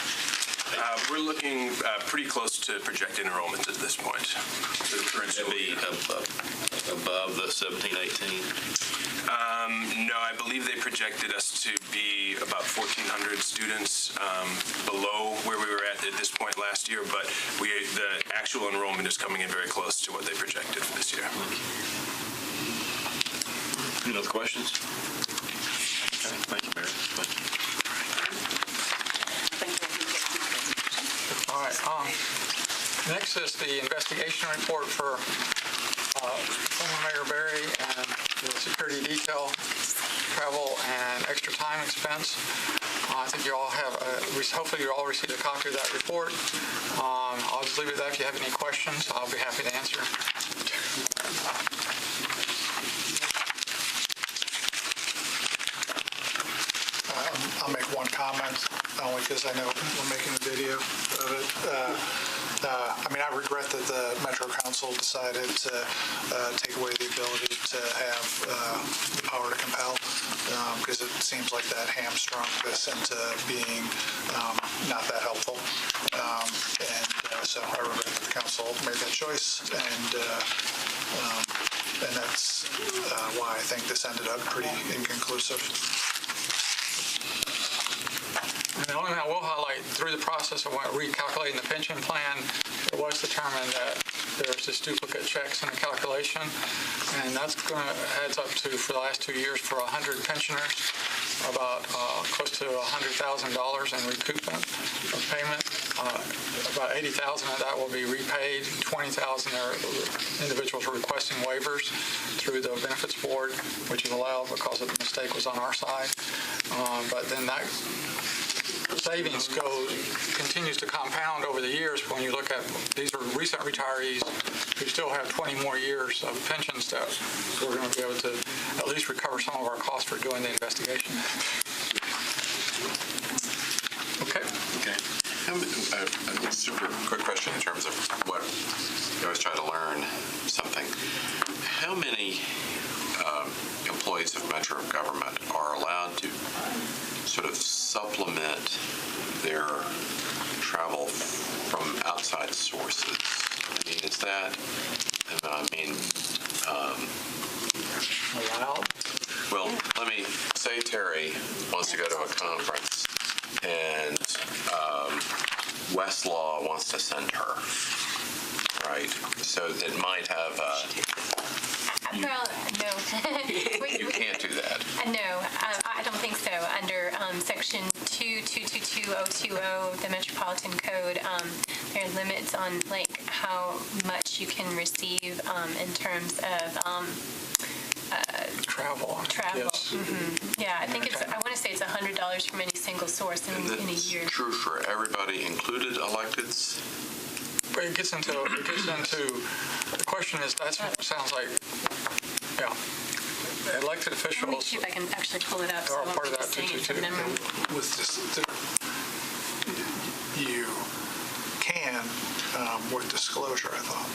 We're looking pretty close to projected enrollment at this point. So the current will be above the 17, 18? No, I believe they projected us to be about 1,400 students below where we were at this point last year, but the actual enrollment is coming in very close to what they projected for this year. Any other questions? Okay, thank you, Mary. All right. Next is the investigation report for former Mayor Berry and the security detail, travel, and extra time expense. I think you all have, hopefully you all received a copy of that report. I'll just leave it there. If you have any questions, I'll be happy to answer. I'll make one comment, only because I know we're making a video of it. I regret that the Metro Council decided to take away the ability to have the power to compel, because it seems like that hamstrung this into being not that helpful. So I regret that the council made that choice, and that's why I think this ended up pretty inconclusive. And the only thing I will highlight, through the process of recalculating the pension plan, it was determined that there's just duplicate checks in the calculation, and that's going to adds up to, for the last 2 years, for 100 pensioners, about close to $100,000 in recoupment of payment. About $80,000 of that will be repaid. $20,000 are individuals are requesting waivers through the benefits board, which is allowed because the mistake was on our side. But then that savings continues to compound over the years. When you look at, these are recent retirees who still have 20 more years of pension stuff. So we're going to be able to at least recover some of our costs for doing the investigation. Okay. Okay. A super quick question in terms of what I always try to learn something. How many employees of Metro government are allowed to sort of supplement their travel from outside sources? I mean, is that, allowed? Well, let me say Terry wants to go to a conference and Westlaw wants to send her, right? So it might have Well, no. you can't do that. No, I don't think so. Under Section 2222020 of the Metropolitan Code, there are limits on like how much you can receive in terms of travel. Yes. Mm-hmm. Yeah, I think I want to say it's $100 from any single source in a year. True for everybody, included electeds? But it gets into the question is, that sounds like, yeah, elected officials. Let me see if I can actually pull it up. Are part of that too. With this, you can with disclosure, I thought.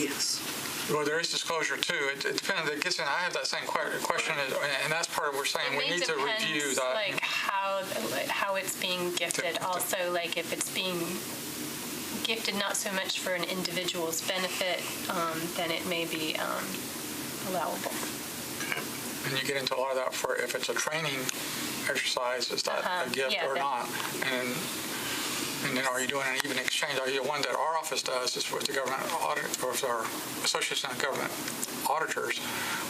Yes. Well, there is disclosure too. It depends. It gets in. I have that same question, and that's part of what we're saying. We need to review that. Like how it's being gifted. Also, like if it's being gifted not so much for an individual's benefit, then it may be allowable. And you get into a lot of that for if it's a training exercise, is that a gift or not? And then are you doing an even exchange? Are you one that our office does is with the government audit, or with our Association of Government Auditors,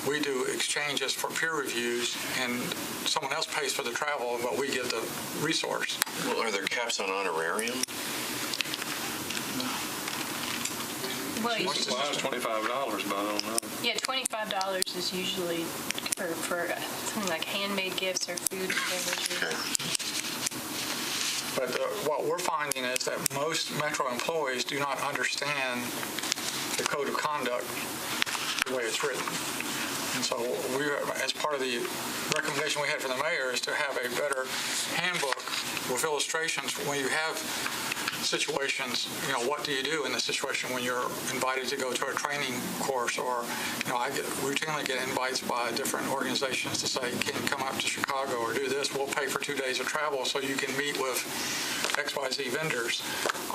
we do exchanges for peer reviews, and someone else pays for the travel, but we get the resource. Well, are there caps on honorarium? Well, it's $25, but I don't know. Yeah, $25 is usually for something like handmade gifts or food and beverages. Okay. But what we're finding is that most Metro employees do not understand the code of conduct the way it's written. And so we, as part of the recommendation we had for the mayor, is to have a better handbook with illustrations when you have situations, what do you do in the situation when you're invited to go to a training course, or, I routinely get invites by different organizations to say, can you come up to Chicago or do this? We'll pay for 2 days of travel so you can meet with XYZ vendors.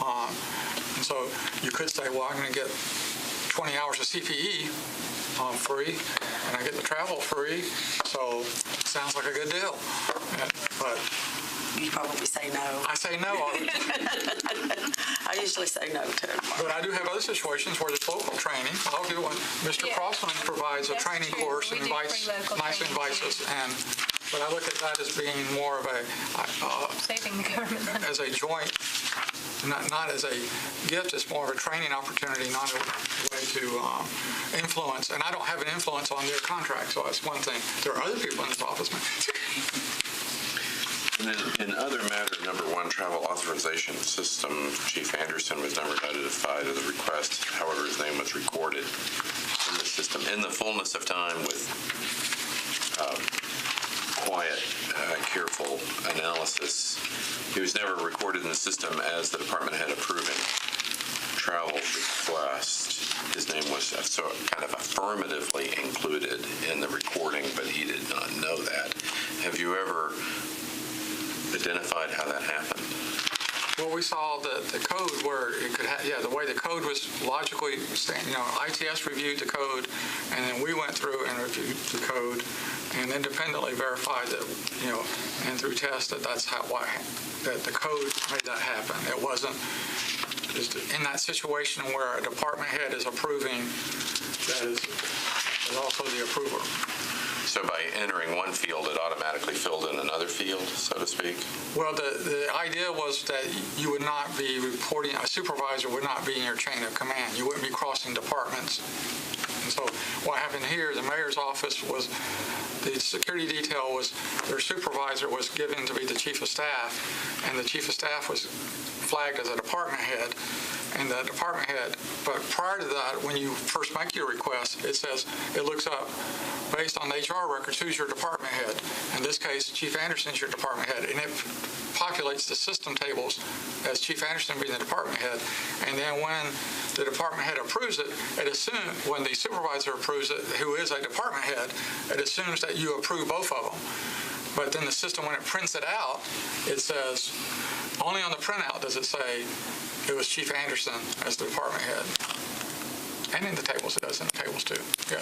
And so you could say, well, I'm going to get 20 hours of CPE free, and I get the travel free, so it sounds like a good deal. But you probably say no. I say no all the time. I usually say no to it. But I do have other situations where there's local training. I'll do one. Mr. Crossland provides a training course and invites us. But I look at that as being more of a saving the government money. As a joint, not as a gift. It's more of a training opportunity, not a way to influence. And I don't have an influence on their contract, so that's one thing. There are other people in this office. And then in other matter, number 1, travel authorization system, Chief Anderson was never notified of the request. However, his name was recorded in the system in the fullness of time with quiet, careful analysis. He was never recorded in the system as the department head approving travel request. His name was so kind of affirmatively included in the recording, but he did not know that. Have you ever identified how that happened? Well, we saw the code where it could the way the code was logically, ITS reviewed the code, and then we went through and reviewed the code and independently verified that, and through tests that that's that the code made that happen. It wasn't just in that situation where a department head is approving, that is also the approver. So by entering one field, it automatically filled in another field, so to speak? Well, the idea was that you would not be reporting, a supervisor would not be in your chain of command. You wouldn't be crossing departments. And so what happened here, the mayor's office was, the security detail was, their supervisor was given to be the chief of staff, and the chief of staff was flagged as a department head, and the department head, but prior to that, when you first make your request, it says, it looks up, based on the HR records, who's your department head? In this case, Chief Anderson's your department head, and it populates the system tables as Chief Anderson being the department head, and then when the department head approves it, it assumes, when the supervisor approves it, who is a department head, it assumes that you approve both of them. But then the system, when it prints it out, it says, only on the printout does it say it was Chief Anderson as the department head. And in the tables, it does in the tables too. Yeah.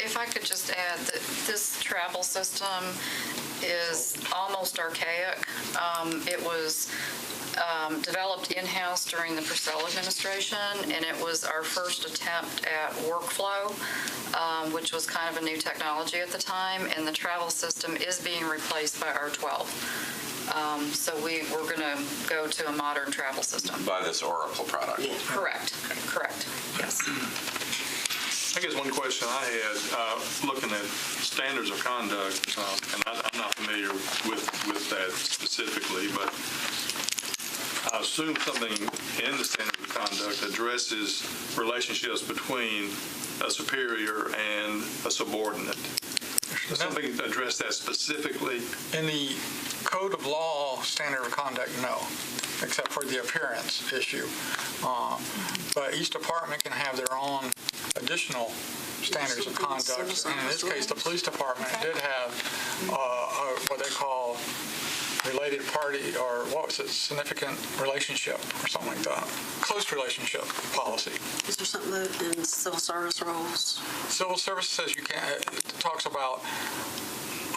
If I could just add that this travel system is almost archaic. It was developed in-house during the Purcell administration, and it was our first attempt at workflow, which was kind of a new technology at the time, and the travel system is being replaced by R12. So we're going to go to a modern travel system. By this Oracle product? Yeah. Correct. Yes. I guess one question I had, looking at standards of conduct, and I'm not familiar with that specifically, but I assume something in the standards of conduct addresses relationships between a superior and a subordinate. Does something address that specifically? In the Code of Law standard of conduct, no, except for the appearance issue. But each department can have their own additional standards of conduct. And in this case, the police department did have what they call related party, or what was it, significant relationship or something like that. Close relationship policy. Is there something in civil service rules? Civil service says you can't, it talks about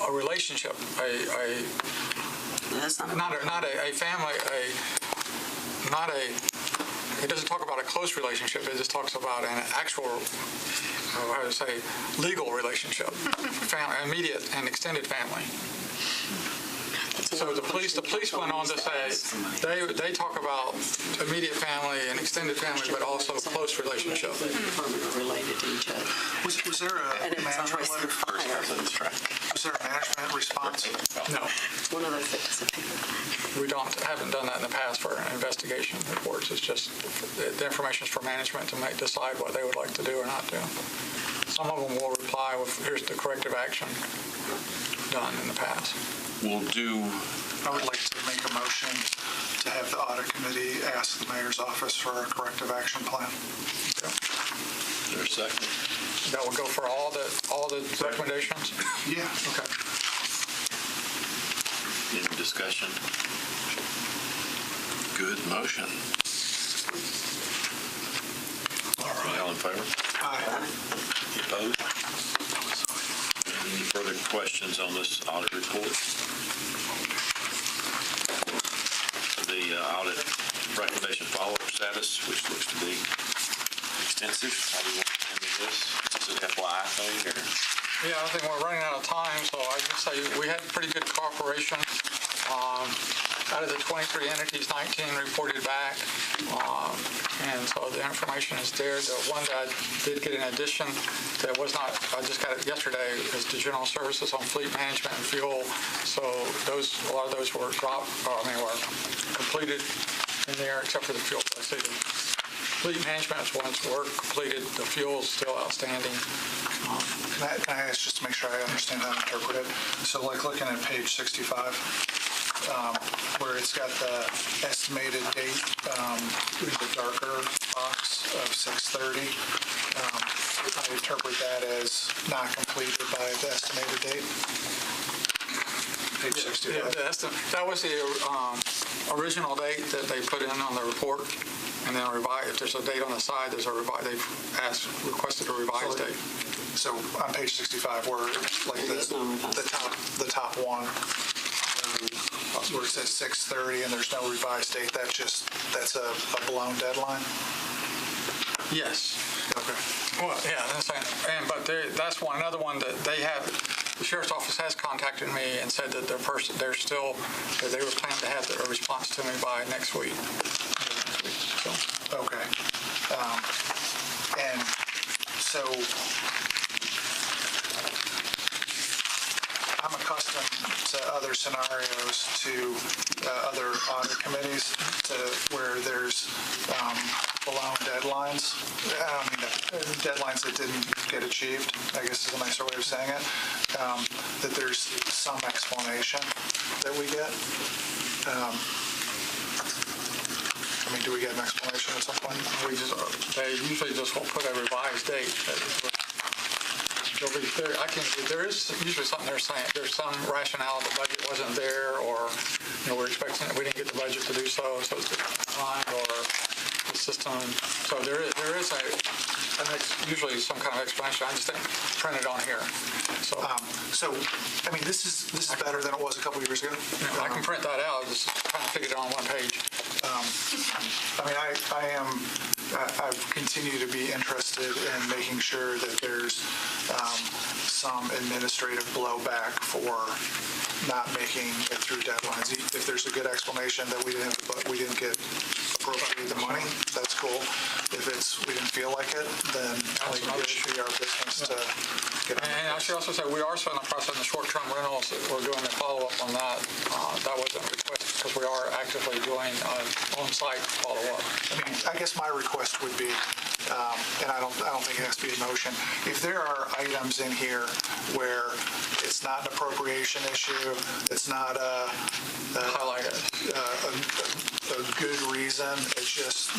a relationship, not a family, it doesn't talk about a close relationship, it just talks about an actual, I would say, legal relationship, family, immediate and extended family. So the police went on to say, they talk about immediate family and extended family, but also close relationship. Related to each other. Was there a management letter? Was there a management response? No. One of those that disappeared. We haven't done that in the past for investigation reports. It's just the information is for management to decide what they would like to do or not do. Some of them will reply with, here's the corrective action done in the past. I would like to make a motion to have the audit committee ask the mayor's office for a corrective action plan. Is there a second? That will go for all the recommendations? Yeah. Okay. Any discussion? Good motion. All right, all in favor? Aye. Opposed? Any further questions on this audit report? The audit recommendation follow-up status, which looks to be extensive. How do you want to handle this? Is it FYI thing or? Yeah, I think we're running out of time, so I would say we had pretty good cooperation. Out of the 23 entities, 19 reported back, and so the information is there. The one that I did get in addition that was not, I just got it yesterday, is the general services on fleet management and fuel. So a lot of those were were completed in there, except for the fuel. I say the fleet management ones were completed. The fuel is still outstanding. Can I ask just to make sure I understand how to interpret it? So like looking at page 65, where it's got the estimated date in the darker box of 6/30, I interpret that as not completed by the estimated date. Page 65. Yeah, that was the original date that they put in on the report, and then if there's a date on the side, they've requested a revised date. So on page 65, where like the top one, where it says 6/30 and there's no revised date, that's a blown deadline? Yes. Okay. Well, yeah, but that's another one that they have. The sheriff's office has contacted me and said that they were planning to have a response to me by next week. Okay. And so I'm accustomed to other scenarios, to other audit committees, to where there's blown deadlines. I don't mean deadlines that didn't get achieved, I guess is a nicer way of saying it, that there's some explanation that we get. I mean, do we get an explanation at some point? They usually just will put a revised date. There is usually something they're saying. There's some rationale the budget wasn't there, or we're expecting that we didn't get the budget to do so it's declined, or the system. So there is usually some kind of explanation. I just didn't print it on here. So I mean, this is better than it was a couple of years ago. I can print that out. Just kind of figure it on one page. I mean, I continue to be interested in making sure that there's some administrative blowback for not making it through deadlines. If there's a good explanation that we didn't get appropriated the money, that's cool. If we didn't feel like it, then it should be our business to get on. And I should also say, we are still in the process of the short-term rentals. We're doing a follow-up on that. That wasn't requested because we are actively doing on-site follow-up. I mean, I guess my request would be, and I don't think it has to be a motion, if there are items in here where it's not an appropriation issue, it's not a good reason, it's just,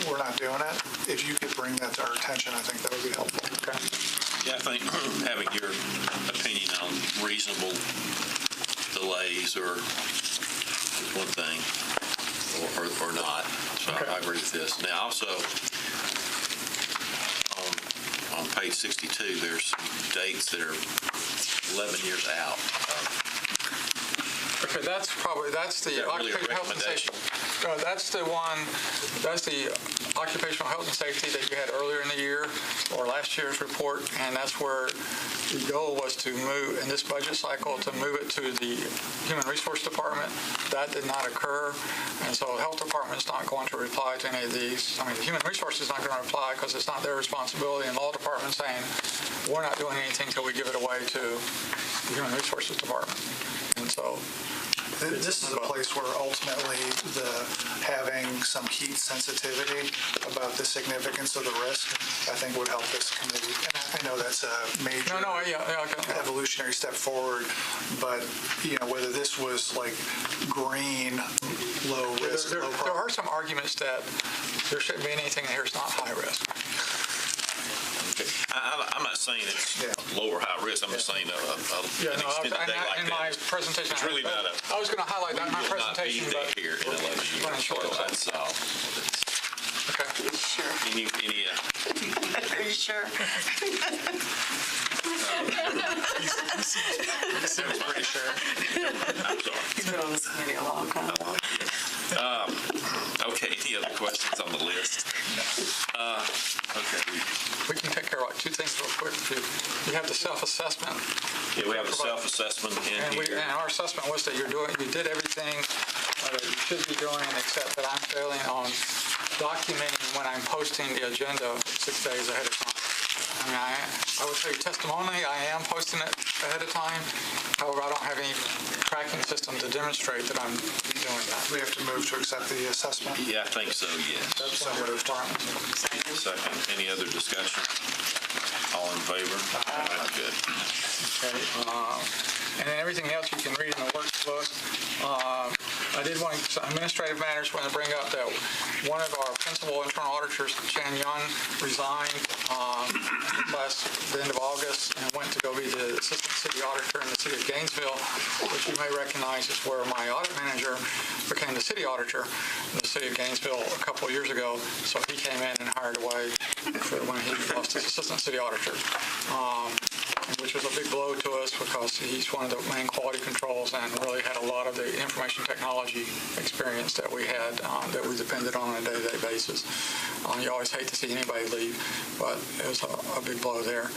we're not doing it. If you could bring that to our attention, I think that would be helpful. Okay. Yeah, I think having your opinion on reasonable delays or one thing, or not. So okay. I agree with this. Now, also, on page 62, there's some dates that are 11 years out. Okay, that's the occupational health and safety. That's the occupational health and safety that you had earlier in the year, or last year's report, and that's where the goal was to move, in this budget cycle, to move it to the Human Resource Department. That did not occur, and so the Health Department's not going to reply to any of these. I mean, the Human Resources is not going to reply because it's not their responsibility, and the Law Department's saying, we're not doing anything until we give it away to the Human Resources Department. And so this is a place where ultimately having some heat sensitivity about the significance of the risk, I think would help this committee. And I know that's a major evolutionary step forward, but whether this was like green, low risk, low there are some arguments that there shouldn't be anything here that's not high risk. I'm not saying it's low or high risk. I'm just saying an extended day like in that. My presentation, it's really not I was going to highlight that in my presentation, but here in 11 years. So that's all. Okay. Sure. Any Are you sure? He seems pretty sure. I'm sorry. He's been on this committee a long time. Okay, any other questions on the list? Okay. We can take care of two things real quick. You have the self-assessment. Yeah, we have the self-assessment in here. And our assessment was that you did everything that you should be doing, except that I'm failing on documenting when I'm posting the agenda 6 days ahead of time. I mean, I would say testimonially, I am posting it ahead of time. However, I don't have any tracking system to demonstrate that I'm doing that. We have to move to accept the assessment? Yeah, I think so, yes. That's one of the requirements. Second. Any other discussion? All in favor? Good. Okay. And then everything else you can read in the workbook. I did want some administrative matters. Want to bring up that one of our principal internal auditors, Chan Yun, resigned the end of August and went to go be the assistant city auditor in the city of Gainesville, which you may recognize is where my audit manager became the city auditor in the city of Gainesville a couple of years ago. So he came in and hired away when he lost his assistant city auditor. Which was a big blow to us because he's one of the main quality controls and really had a lot of the information technology experience that we had that we depended on a day-to-day basis. You always hate to see anybody leave, but it was a big blow there.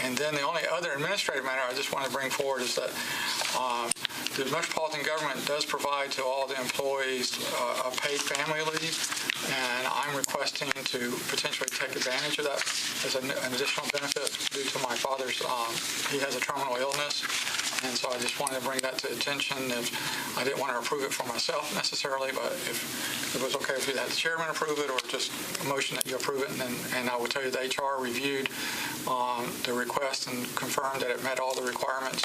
And then the only other administrative matter I just want to bring forward is that the Metropolitan government does provide to all the employees a paid family leave, and I'm requesting to potentially take advantage of that as an additional benefit due to my father's, he has a terminal illness, just wanted to bring that to attention. I didn't want to approve it for myself necessarily, but if it was okay if you had the chairman approve it or just a motion that you approve it, and I will tell you the HR reviewed the request and confirmed that it met all the requirements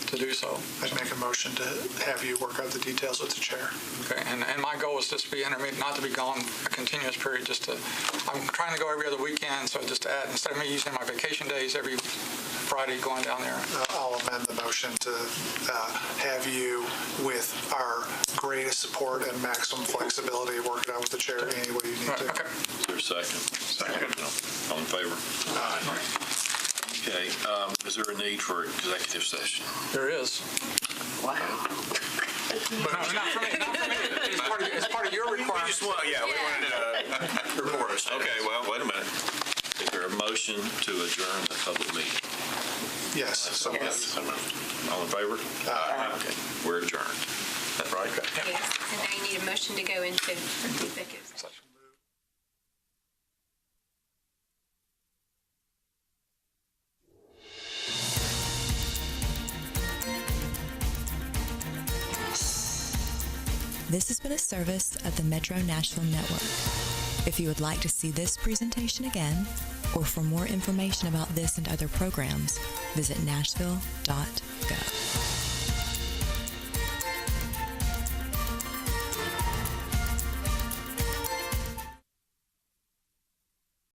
to do so. I'd make a motion to have you work out the details with the chair. Okay, and my goal is just to be intermittent, not to be gone a continuous period, I'm trying to go every other weekend, so just to add, instead of me using my vacation days every Friday going down there. I'll amend the motion to have you, with our greatest support and maximum flexibility, work it out with the chair any way you need to. Okay. Is there a second? Second. All in favor? Aye. Okay, is there a need for executive session? There is. Wow. But not for me. It's part of your requirement. We wanted to report us. Okay, well, wait a minute. Is there a motion to adjourn the public meeting? Yes. So Yes. All in favor? Aye. Okay, we're adjourned. That's right? Yes, and now you need a motion to go into executive session. This has been a service of the Metro Nashville Network. If you would like to see this presentation again, or for more information about this and other programs, visit nashville.gov.